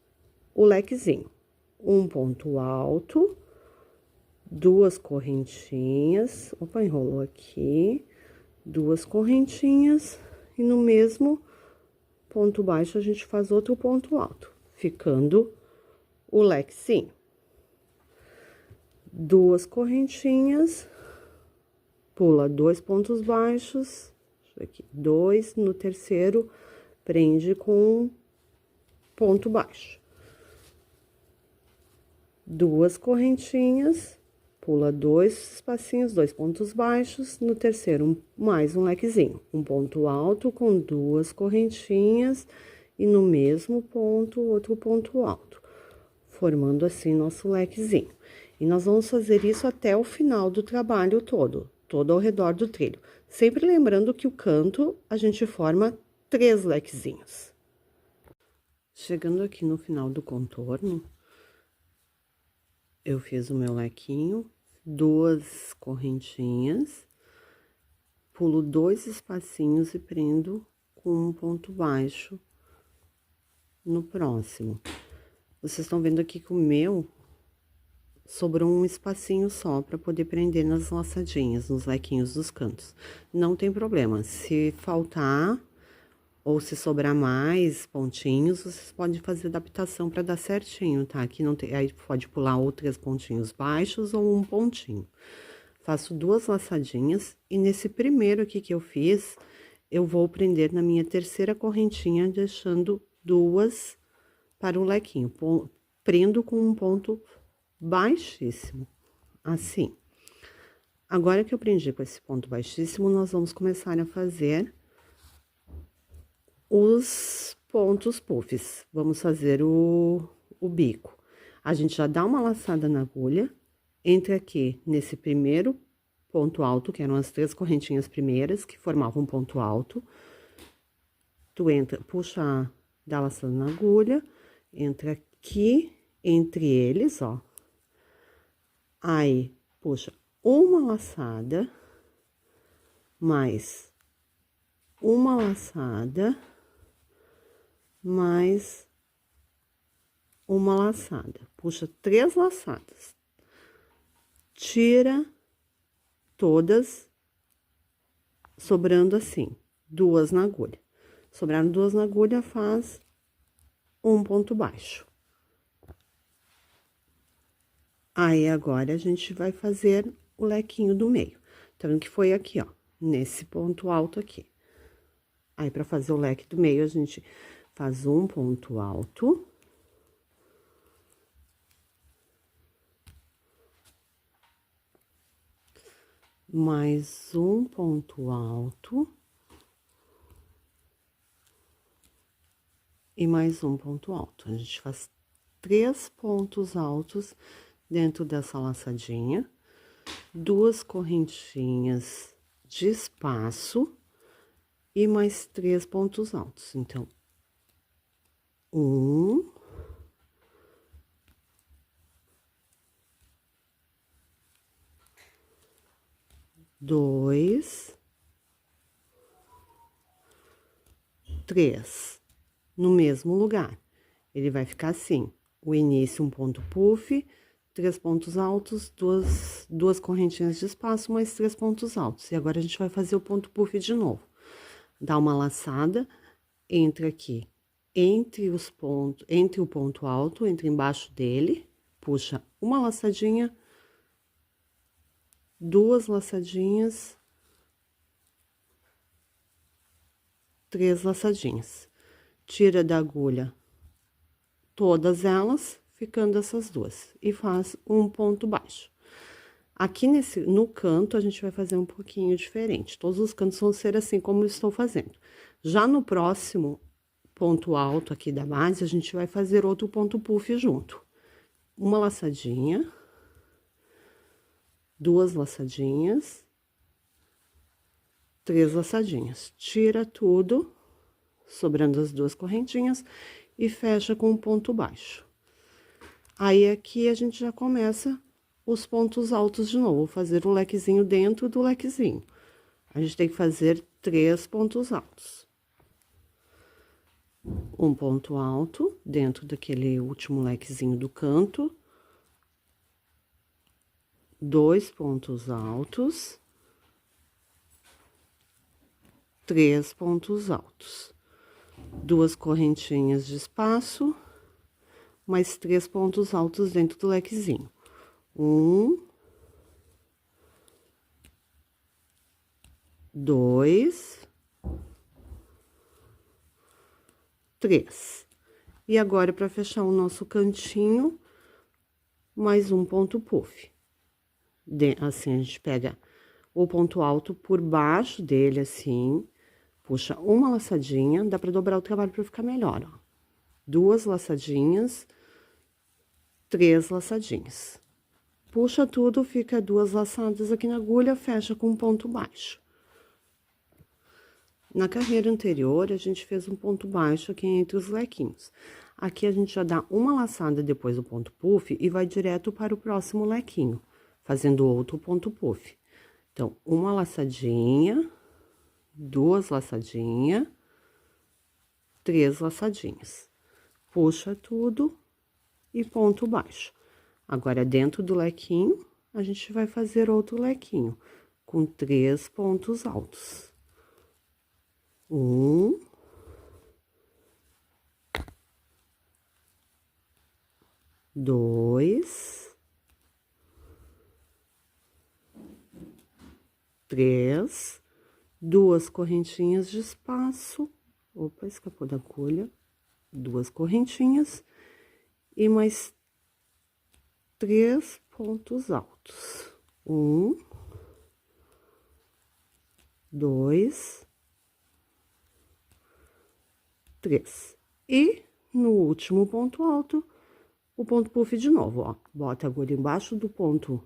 o lequezinho. Um ponto alto, 2 correntinhas, opa, enrolou aqui, 2 correntinhas, e no mesmo ponto baixo a gente faz outro ponto alto, ficando o lequezinho. 2 correntinhas, pula 2 pontos baixos, aqui, 2, no terceiro, prende com um ponto baixo. 2 correntinhas, pula 2 espacinhos, 2 pontos baixos, no terceiro, mais um lequezinho. Um ponto alto com 2 correntinhas e no mesmo ponto, outro ponto alto, formando assim nosso lequezinho. E nós vamos fazer isso até o final do trabalho todo ao redor do trilho. Sempre lembrando que o canto, a gente forma 3 lequezinhos. Chegando aqui no final do contorno, eu fiz o meu lequinho, 2 correntinhas, pulo 2 espacinhos e prendo com um ponto baixo no próximo. Vocês estão vendo aqui que o meu sobrou um espacinho só para poder prender nas laçadinhas, nos lequinhos dos cantos. Não tem problema, se faltar ou se sobrar mais pontinhos, vocês podem fazer adaptação para dar certinho, tá? Aqui não tem, aí pode pular ou 3 pontinhos baixos ou um pontinho. Faço 2 laçadinhas e nesse primeiro aqui que eu fiz, eu vou prender na minha terceira correntinha, deixando 2 para o lequinho. Prendo com um ponto baixíssimo, assim. Agora que eu prendi com esse ponto baixíssimo, nós vamos começar a fazer os pontos puffs. Vamos fazer o bico. A gente já dá uma laçada na agulha, entra aqui nesse primeiro ponto alto, que eram as 3 correntinhas primeiras, que formavam um ponto alto. Tu entra, puxa, dá a laçada na agulha, entra aqui entre eles, ó. Aí, puxa uma laçada, mais uma laçada, mais uma laçada. Puxa 3 laçadas. Tira todas, sobrando assim, 2 na agulha. Sobraram 2 na agulha, faz um ponto baixo. Aí, agora, a gente vai fazer o lequinho do meio. Tá vendo que foi aqui, ó, nesse ponto alto aqui. Aí, pra fazer o leque do meio, a gente faz um ponto alto. Mais um ponto alto. E mais um ponto alto. A gente faz 3 pontos altos dentro dessa laçadinha, 2 correntinhas de espaço e mais 3 pontos altos. Então, 1, 2, 3, no mesmo lugar. Ele vai ficar assim, o início, um ponto puff, 3 pontos altos, duas correntinhas de espaço, mais 3 pontos altos. E agora, a gente vai fazer o ponto puff de novo. Dá uma laçada, entra aqui, entre o ponto alto, entra embaixo dele, puxa uma laçadinha, 2 laçadinhas, 3 laçadinhas. Tira da agulha todas elas, ficando essas duas, e faz um ponto baixo. Aqui no canto, a gente vai fazer um pouquinho diferente. Todos os cantos vão ser assim como eu estou fazendo. Já no próximo ponto alto aqui da base, a gente vai fazer outro ponto puff junto. Uma laçadinha, 2 laçadinhas, 3 laçadinhas. Tira tudo, sobrando as 2 correntinhas, e fecha com um ponto baixo. Aí, aqui, a gente já começa os pontos altos de novo, vou fazer um lequezinho dentro do lequezinho. A gente tem que fazer 3 pontos altos. Um ponto alto dentro daquele último lequezinho do canto. 2 pontos altos. 3 pontos altos. 2 correntinhas de espaço, mais 3 pontos altos dentro do lequezinho. 1, 2, 3. E agora, para fechar o nosso cantinho, mais um ponto puff. Assim, a gente pega o ponto alto por baixo dele, assim, puxa uma laçadinha, dá pra dobrar o trabalho pra ficar melhor, ó. 2 laçadinhas, 3 laçadinhas. Puxa tudo, fica 2 laçadas aqui na agulha, fecha com um ponto baixo. Na carreira anterior, a gente fez um ponto baixo aqui entre os lequinhos. Aqui, a gente já dá uma laçada depois do ponto puff e vai direto para o próximo lequinho, fazendo outro ponto puff. Então, uma laçadinha, 2 laçadinhas, 3 laçadinhas. Puxa tudo e ponto baixo. Agora, dentro do lequinho, a gente vai fazer outro lequinho, com 3 pontos altos. 1, 2, 3, 2 correntinhas de espaço. Opa, escapou da agulha. 2 correntinhas e mais 3 pontos altos. 1, 2, 3. E no último ponto alto, o ponto puff de novo, ó. Bota a agulha embaixo do ponto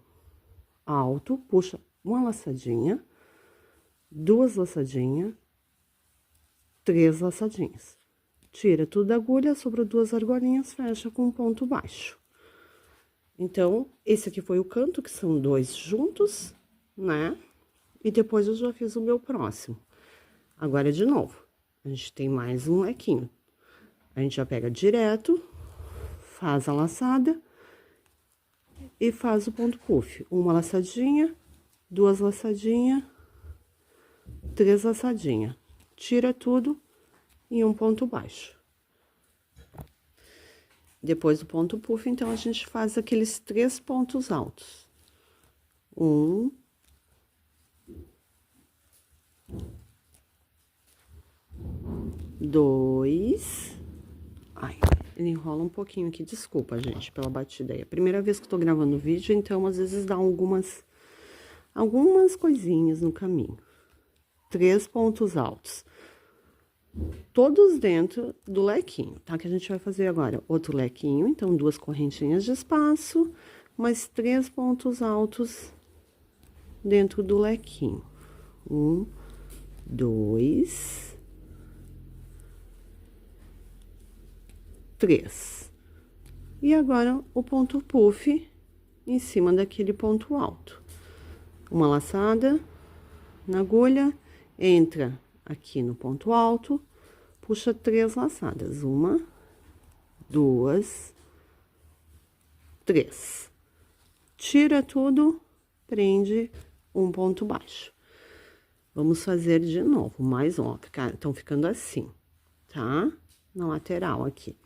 alto, puxa uma laçadinha, 2 laçadinhas, 3 laçadinhas. Tira tudo da agulha, sobrou 2 argolinhas, fecha com um ponto baixo. Então, esse aqui foi o canto, que são 2 juntos, né? E depois eu já fiz o meu próximo. Agora, de novo, a gente tem mais um lequinho. A gente já pega direto, faz a laçada e faz o ponto puff. Uma laçadinha, 2 laçadinhas, 3 laçadinhas. Tira tudo e um ponto baixo. Depois do ponto puff, então, a gente faz aqueles 3 pontos altos. 1, 2. Ai, ele enrola um pouquinho aqui, desculpa, gente, pela batida aí. É a primeira vez que eu tô gravando o vídeo, então às vezes dá algumas coisinhas no caminho. 3 pontos altos. Todos dentro do lequinho, tá? Que a gente vai fazer agora outro lequinho, então 2 correntinhas de espaço, mais 3 pontos altos dentro do lequinho. 1, 2, 3. E agora o ponto puff em cima daquele ponto alto. Uma laçada na agulha, entra aqui no ponto alto, puxa 3 laçadas. 1, 2, 3. Tira tudo, prende um ponto baixo. Vamos fazer de novo, mais um, ó, estão ficando assim, tá? Na lateral aqui.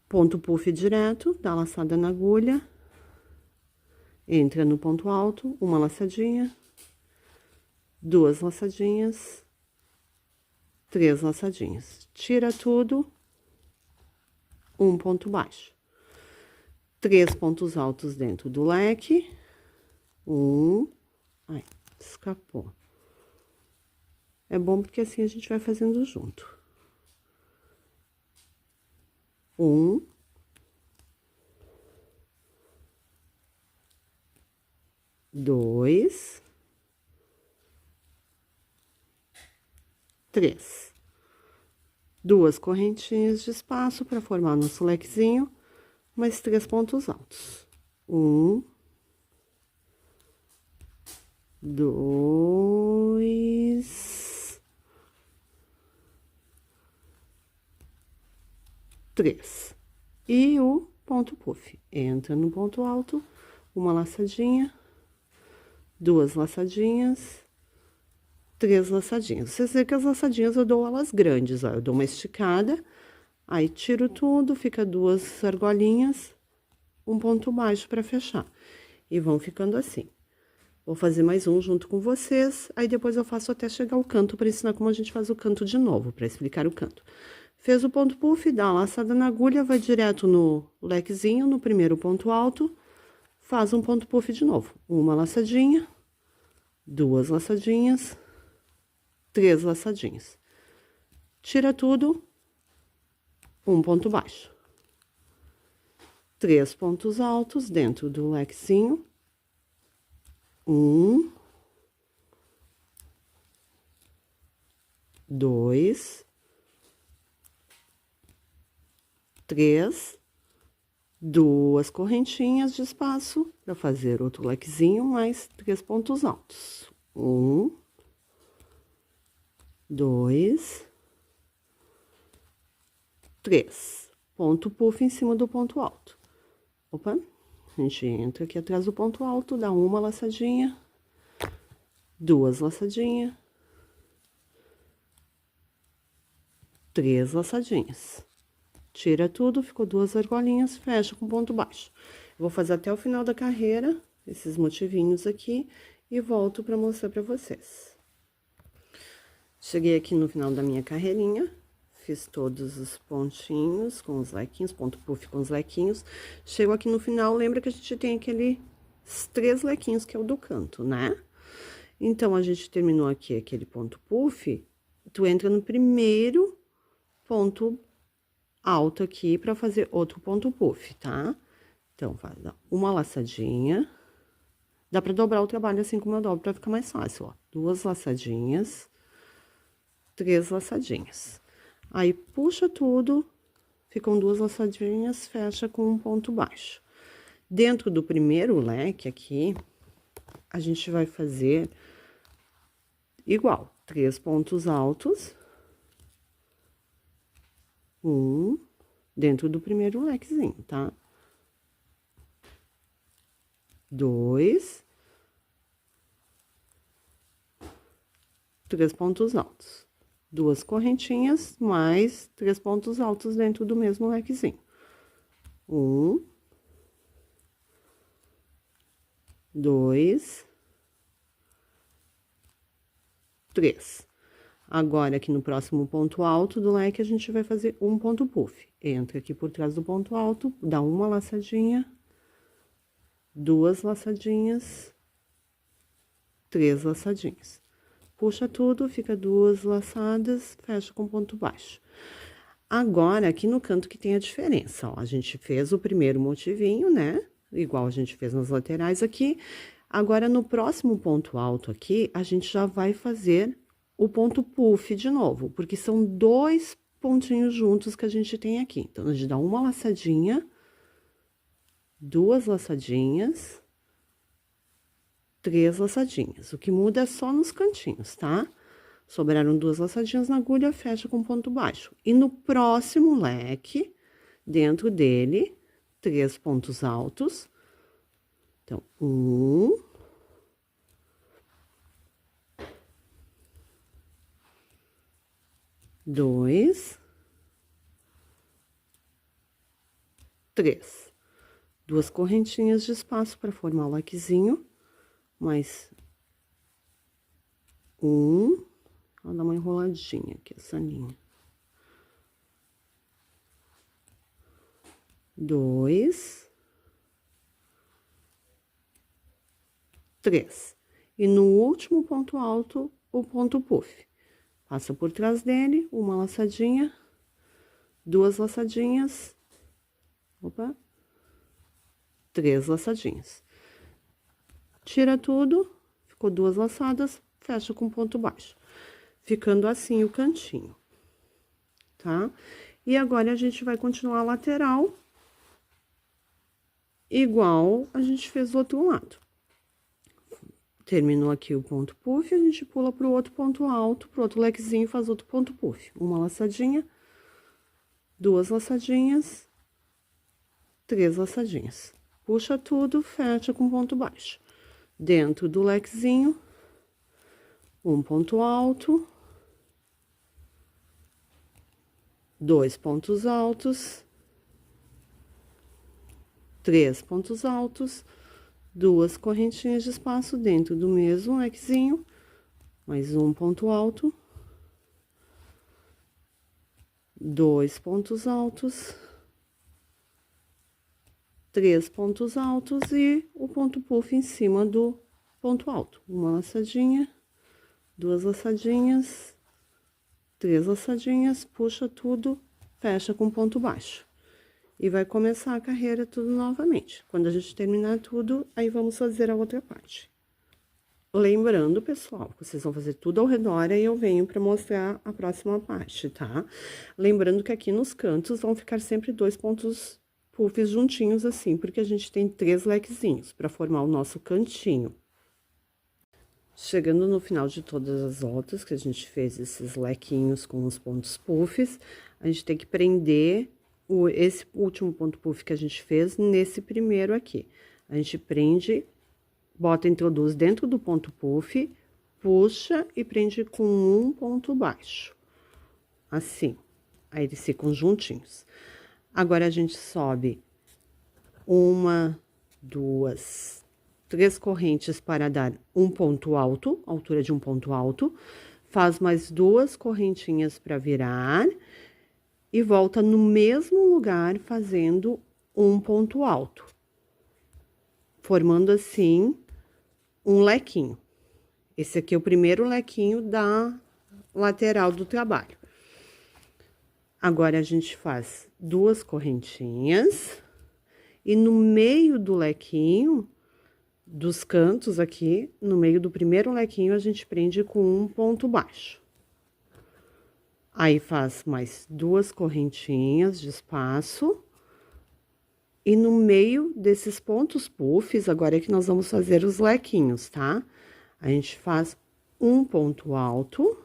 Ponto puff direto, dá laçada na agulha, entra no ponto alto, uma laçadinha, 2 laçadinhas, 3 laçadinhas. Tira tudo, um ponto baixo. 3 pontos altos dentro do leque, 1, ai, escapou. É bom porque assim a gente vai fazendo junto. 1, 2, 3. 2 correntinhas de espaço para formar nosso lequezinho, mais 3 pontos altos. 1, 2, 3. E o ponto puff. Entra no ponto alto, uma laçadinha, 2 laçadinhas, 3 laçadinhas. Vocês veem que as laçadinhas eu dou elas grandes, ó. Eu dou uma esticada, aí tiro tudo, fica 2 argolinhas, um ponto baixo para fechar. E vão ficando assim. Vou fazer mais um junto com vocês, aí depois eu faço até chegar ao canto para ensinar como a gente faz o canto de novo, para explicar o canto. Fez o ponto puff, dá uma laçada na agulha, vai direto no lequezinho, no primeiro ponto alto, faz um ponto puff de novo. Uma laçadinha, 2 laçadinhas, 3 laçadinhas. Tira tudo, um ponto baixo. 3 pontos altos dentro do lequezinho. 1, 2, 3, 2 correntinhas de espaço para fazer outro lequezinho, mais 3 pontos altos. 1, 2, 3. Ponto puff em cima do ponto alto. Opa, a gente entra aqui atrás do ponto alto, dá uma laçadinha, 2 laçadinhas, 3 laçadinhas. Tira tudo, ficou 2 argolinhas, fecha com ponto baixo. Eu vou fazer até o final da carreira, esses motivinhos aqui, e volto para mostrar para vocês. Cheguei aqui no final da minha carreirinha, fiz todos os pontinhos com os lequinhos, ponto puff com os lequinhos. Chego aqui no final, lembra que a gente tem aqueles 3 lequinhos que é o do canto, né? Então, a gente terminou aqui aquele ponto puff, tu entra no primeiro ponto alto aqui pra fazer outro ponto puff, tá? Então, faz uma laçadinha. Dá pra dobrar o trabalho assim como eu dobro pra ficar mais fácil, ó. 2 laçadinhas, 3 laçadinhas. Aí, puxa tudo, ficam 2 laçadinhas, fecha com um ponto baixo. Dentro do primeiro leque aqui, a gente vai fazer igual, 3 pontos altos. Dentro do primeiro lequezinho, tá? 2, 3 pontos altos. 2 correntinhas, mais 3 pontos altos dentro do mesmo lequezinho. 1, 2, 3. Agora, aqui no próximo ponto alto do leque, a gente vai fazer um ponto puff. Entra aqui por trás do ponto alto, dá uma laçadinha, duas laçadinhas, três laçadinhas. Puxa tudo, fica duas laçadas, fecha com ponto baixo. Agora, aqui no canto que tem a diferença, ó, a gente fez o primeiro motivinho, né? Igual a gente fez nas laterais aqui. Agora, no próximo ponto alto aqui, a gente já vai fazer o ponto puff de novo, porque são dois pontinhos juntos que a gente tem aqui. Então, a gente dá uma laçadinha, duas laçadinhas, três laçadinhas. O que muda é só nos cantinhos, tá? Sobraram duas laçadinhas na agulha, fecha com ponto baixo. E no próximo leque, dentro dele, três pontos altos. Então, um, dois, três. Duas correntinhas de espaço para formar o lequezinho, mais um, vou dar uma enroladinha aqui, essa linha. Dois, três. E no último ponto alto, o ponto puff. Passa por trás dele, uma laçadinha, duas laçadinhas, opa, três laçadinhas. Tira tudo, ficou duas laçadas, fecha com ponto baixo. Ficando assim o cantinho, tá? E agora, a gente vai continuar a lateral, igual a gente fez do outro lado. Terminou aqui o ponto puff, a gente pula pro outro ponto alto, pro outro lequezinho e faz outro ponto puff. Uma laçadinha, duas laçadinhas, três laçadinhas. Puxa tudo, fecha com ponto baixo. Dentro do lequezinho, um ponto alto, dois pontos altos, três pontos altos, duas correntinhas de espaço dentro do mesmo lequezinho, mais um ponto alto, dois pontos altos, três pontos altos e o ponto puff em cima do ponto alto. Uma laçadinha, duas laçadinhas, três laçadinhas, puxa tudo, fecha com ponto baixo. E vai começar a carreira tudo novamente. Quando a gente terminar tudo, aí vamos fazer a outra parte. Lembrando, pessoal, que vocês vão fazer tudo ao redor e eu venho para mostrar a próxima parte, tá? Lembrando que aqui nos cantos vão ficar sempre dois pontos puffs juntinhos assim, porque a gente tem três lequezinhos para formar o nosso cantinho. Chegando no final de todas as voltas que a gente fez esses lequinhos com os pontos puffs, a gente tem que prender esse último ponto puff que a gente fez nesse primeiro aqui. A gente prende, bota, introduz dentro do ponto puff, puxa e prende com um ponto baixo. Assim. Aí eles ficam juntinhos. Agora, a gente sobe uma, duas, três correntes para dar um ponto alto, altura de um ponto alto. Faz mais duas correntinhas para virar e volta no mesmo lugar fazendo um ponto alto, formando assim um lequinho. Esse aqui é o primeiro lequinho da lateral do trabalho. Agora, a gente faz duas correntinhas e no meio do lequinho, dos cantos aqui, no meio do primeiro lequinho, a gente prende com um ponto baixo. Aí, faz mais duas correntinhas de espaço. E no meio desses pontos puffs, agora é que nós vamos fazer os lequinhos, tá? A gente faz um ponto alto.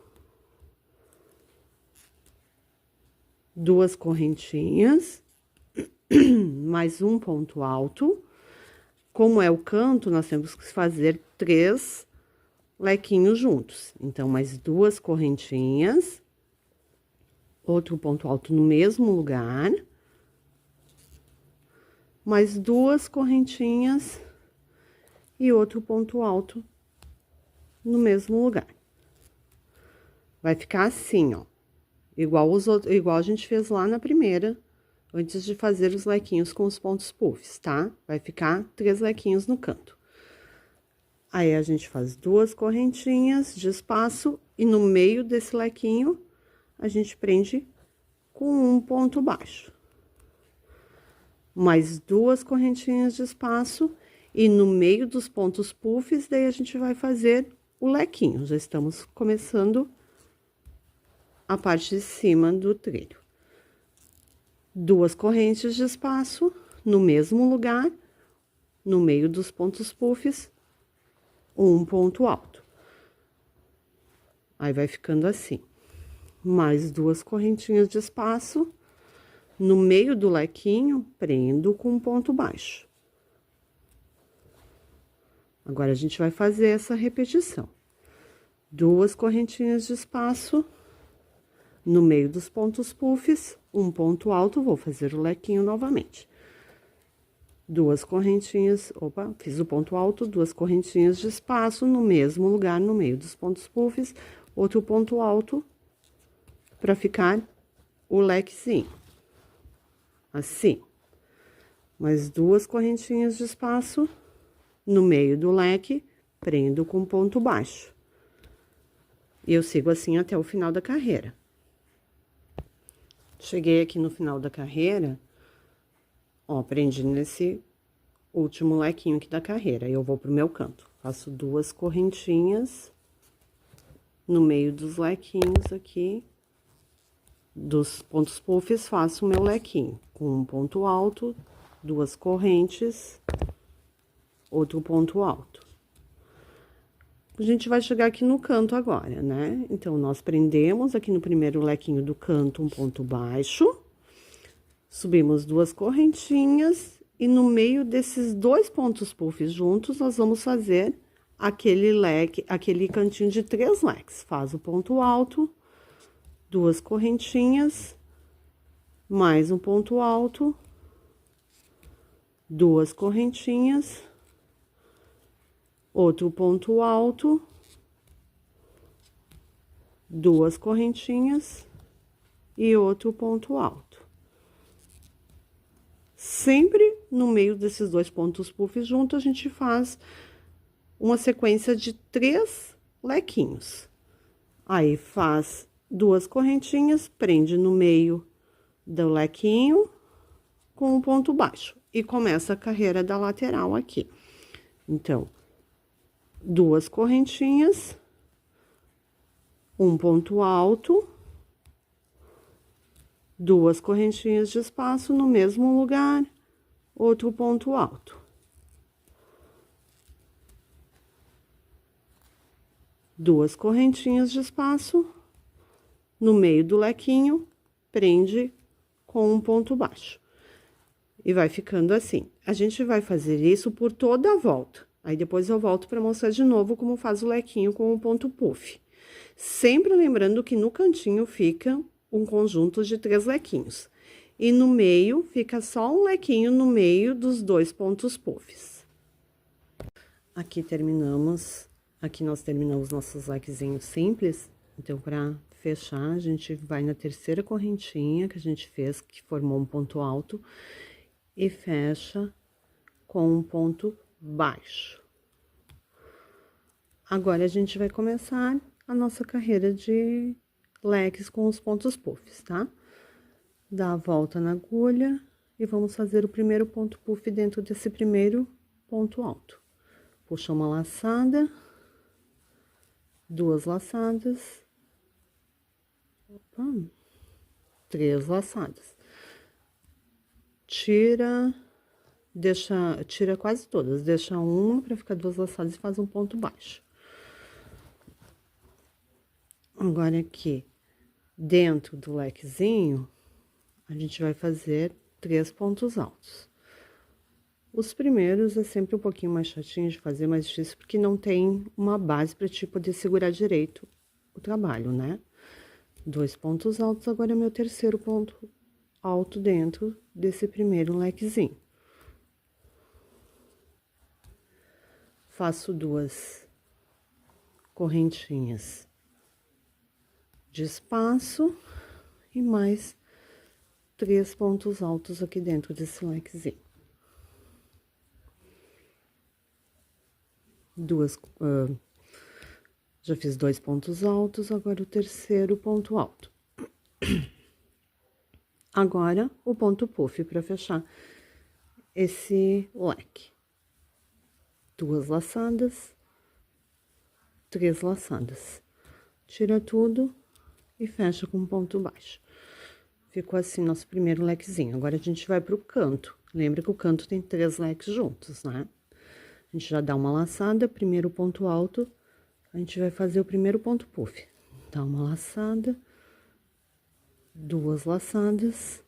Duas correntinhas. Mais um ponto alto. Como é o canto, nós temos que fazer três lequinhos juntos. Então, mais duas correntinhas. Outro ponto alto no mesmo lugar. Mais duas correntinhas e outro ponto alto no mesmo lugar. Vai ficar assim, ó. Igual a gente fez lá na primeira, antes de fazer os lequinhos com os pontos puffs, tá? Vai ficar 3 lequinhos no canto. Aí, a gente faz 2 correntinhas de espaço e no meio desse lequinho, a gente prende com um ponto baixo. Mais 2 correntinhas de espaço e no meio dos pontos puffs, daí a gente vai fazer o lequinho. Já estamos começando a parte de cima do trilho. 2 correntes de espaço no mesmo lugar, no meio dos pontos puffs, um ponto alto. Aí, vai ficando assim. Mais 2 correntinhas de espaço, no meio do lequinho, prendo com um ponto baixo. Agora, a gente vai fazer essa repetição. 2 correntinhas de espaço, no meio dos pontos puffs, um ponto alto, vou fazer o lequinho novamente. 2 correntinhas, opa, fiz o ponto alto, 2 correntinhas de espaço no mesmo lugar, no meio dos pontos puffs, outro ponto alto, para ficar o lequezinho. Assim. Mais 2 correntinhas de espaço, no meio do leque, prendo com ponto baixo. E eu sigo assim até o final da carreira. Cheguei aqui no final da carreira, ó, prendi nesse último lequinho aqui da carreira. Eu vou pro meu canto. Faço 2 correntinhas no meio dos lequinhos aqui. Dos pontos puffs, faço o meu lequinho com um ponto alto, 2 correntes, outro ponto alto. A gente vai chegar aqui no canto agora, né? Então, nós prendemos aqui no primeiro lequinho do canto um ponto baixo, subimos 2 correntinhas e no meio desses 2 pontos puffs juntos, nós vamos fazer aquele leque, aquele cantinho de 3 leques. Faz o ponto alto, 2 correntinhas, mais um ponto alto, 2 correntinhas, outro ponto alto, 2 correntinhas e outro ponto alto. Sempre no meio desses 2 pontos puffs juntos, a gente faz uma sequência de 3 lequinhos. Aí, faz 2 correntinhas, prende no meio do lequinho com um ponto baixo e começa a carreira da lateral aqui. Então, 2 correntinhas, um ponto alto, 2 correntinhas de espaço no mesmo lugar, outro ponto alto. 2 correntinhas de espaço, no meio do lequinho, prende com um ponto baixo. E vai ficando assim. A gente vai fazer isso por toda a volta. Aí, depois eu volto para mostrar de novo como faz o lequinho com o ponto puff. Sempre lembrando que no cantinho fica um conjunto de 3 lequinhos. E no meio, fica só um lequinho no meio dos 2 pontos puffs. Aqui nós terminamos nossos lequezinhos simples. Então, para fechar, a gente vai na terceira correntinha que a gente fez, que formou um ponto alto, e fecha com um ponto baixo. Agora, a gente vai começar a nossa carreira de leques com os pontos puffs, tá? Dá a volta na agulha e vamos fazer o primeiro ponto puff dentro desse primeiro ponto alto. Puxa uma laçada, 2 laçadas, 3 laçadas. Tira quase todas, deixa uma para ficar 2 laçadas e faz um ponto baixo. Agora, aqui, dentro do lequezinho, a gente vai fazer 3 pontos altos. Os primeiros é sempre um pouquinho mais chatinho de fazer, mais difícil, porque não tem uma base para ti poder segurar direito o trabalho, né? 2 pontos altos, agora é meu terceiro ponto alto dentro desse primeiro lequezinho. Faço 2 correntinhas de espaço e mais 3 pontos altos aqui dentro desse lequezinho. Já fiz 2 pontos altos, agora o terceiro ponto alto. Agora, o ponto puff para fechar esse leque. 2 laçadas, 3 laçadas. Tira tudo e fecha com um ponto baixo. Ficou assim nosso primeiro lequezinho. Agora, a gente vai pro canto. Lembra que o canto tem 3 leques juntos, né? A gente já dá uma laçada, primeiro ponto alto, a gente vai fazer o primeiro ponto puff. Dá uma laçada, 2 laçadas,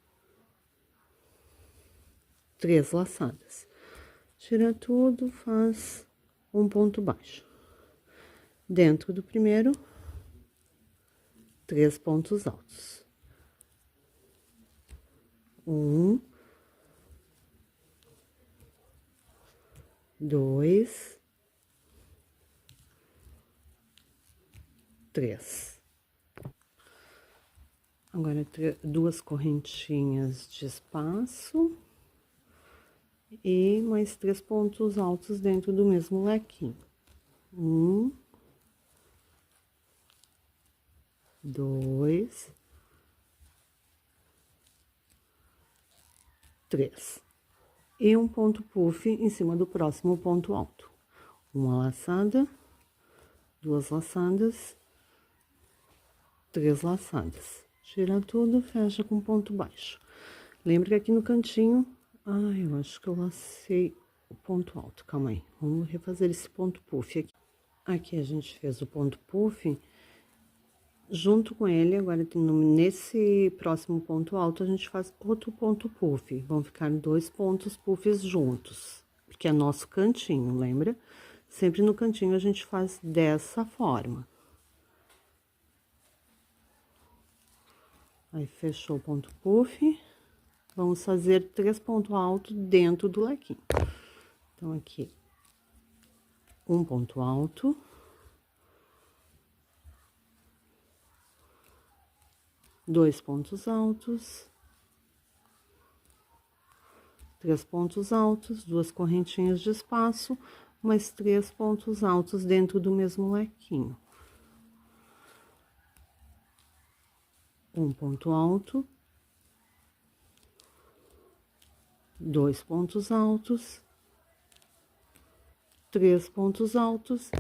3 laçadas. Tira tudo, faz um ponto baixo. Dentro do primeiro, 3 pontos altos. 1, 2, 3. Agora, 2 correntinhas de espaço e mais 3 pontos altos dentro do mesmo lequinho. 1, 2, 3. E um ponto puff em cima do próximo ponto alto. Uma laçada, 2 laçadas, 3 laçadas. Tira tudo, fecha com ponto baixo. Lembra que aqui no cantinho... Ai, eu acho que eu lacei o ponto alto, calma aí. Vamos refazer esse ponto puff aqui. Aqui a gente fez o ponto puff. Junto com ele, agora nesse próximo ponto alto, a gente faz outro ponto puff. Vão ficar 2 pontos puffs juntos, porque é nosso cantinho, lembra? Sempre no cantinho a gente faz dessa forma. Aí, fechou o ponto puff. Vamos fazer 3 pontos altos dentro do lequinho. Então, aqui, um ponto alto. 2 pontos altos, 3 pontos altos, 2 correntinhas de espaço, mais 3 pontos altos dentro do mesmo lequinho. Um ponto alto, 2 pontos altos, 3 pontos altos.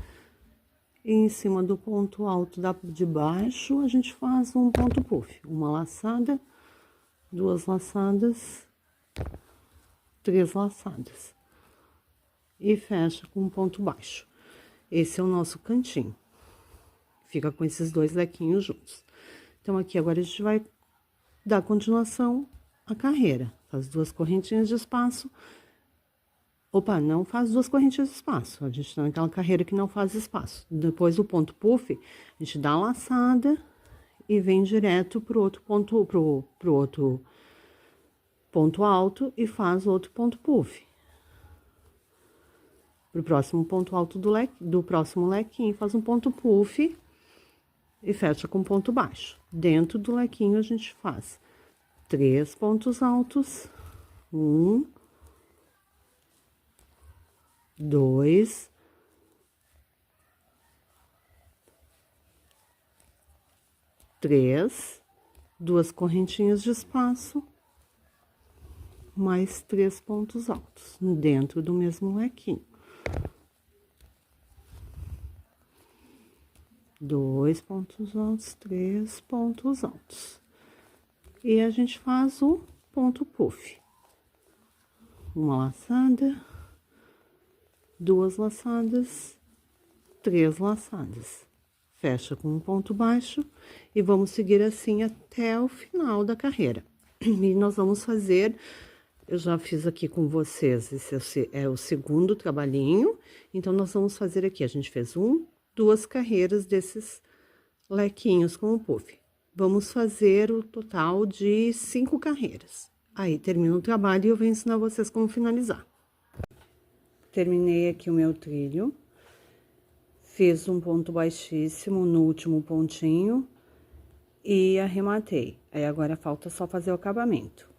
E em cima do ponto alto de baixo, a gente faz um ponto puff. Uma laçada, 2 laçadas, 3 laçadas. E fecha com um ponto baixo. Esse é o nosso cantinho. Fica com esses 2 lequinhos juntos. Então, aqui agora a gente vai dar continuação à carreira. Faz 2 correntinhas de espaço. Opa, não faz 2 correntinhas de espaço. A gente tá naquela carreira que não faz espaço. Depois do ponto puff, a gente dá a laçada e vem direto pro outro ponto alto e faz outro ponto puff. Pro próximo ponto alto do próximo lequinho, faz um ponto puff e fecha com ponto baixo. Dentro do lequinho, a gente faz 3 pontos altos. 1, 2, 3, 2 correntinhas de espaço, mais 3 pontos altos dentro do mesmo lequinho. 2 pontos altos, 3 pontos altos. E a gente faz o ponto puff. Uma laçada, 2 laçadas, 3 laçadas. Fecha com um ponto baixo e vamos seguir assim até o final da carreira. E nós vamos fazer, eu já fiz aqui com vocês, esse é o segundo trabalhinho, então nós vamos fazer aqui, a gente fez 2 carreiras desses lequinhos com o puff. Vamos fazer o total de 5 carreiras. Aí, termina o trabalho e eu venho ensinar vocês como finalizar. Terminei aqui o meu trilho. Fiz um ponto baixíssimo no último pontinho e arrematei. Aí, agora falta só fazer o acabamento.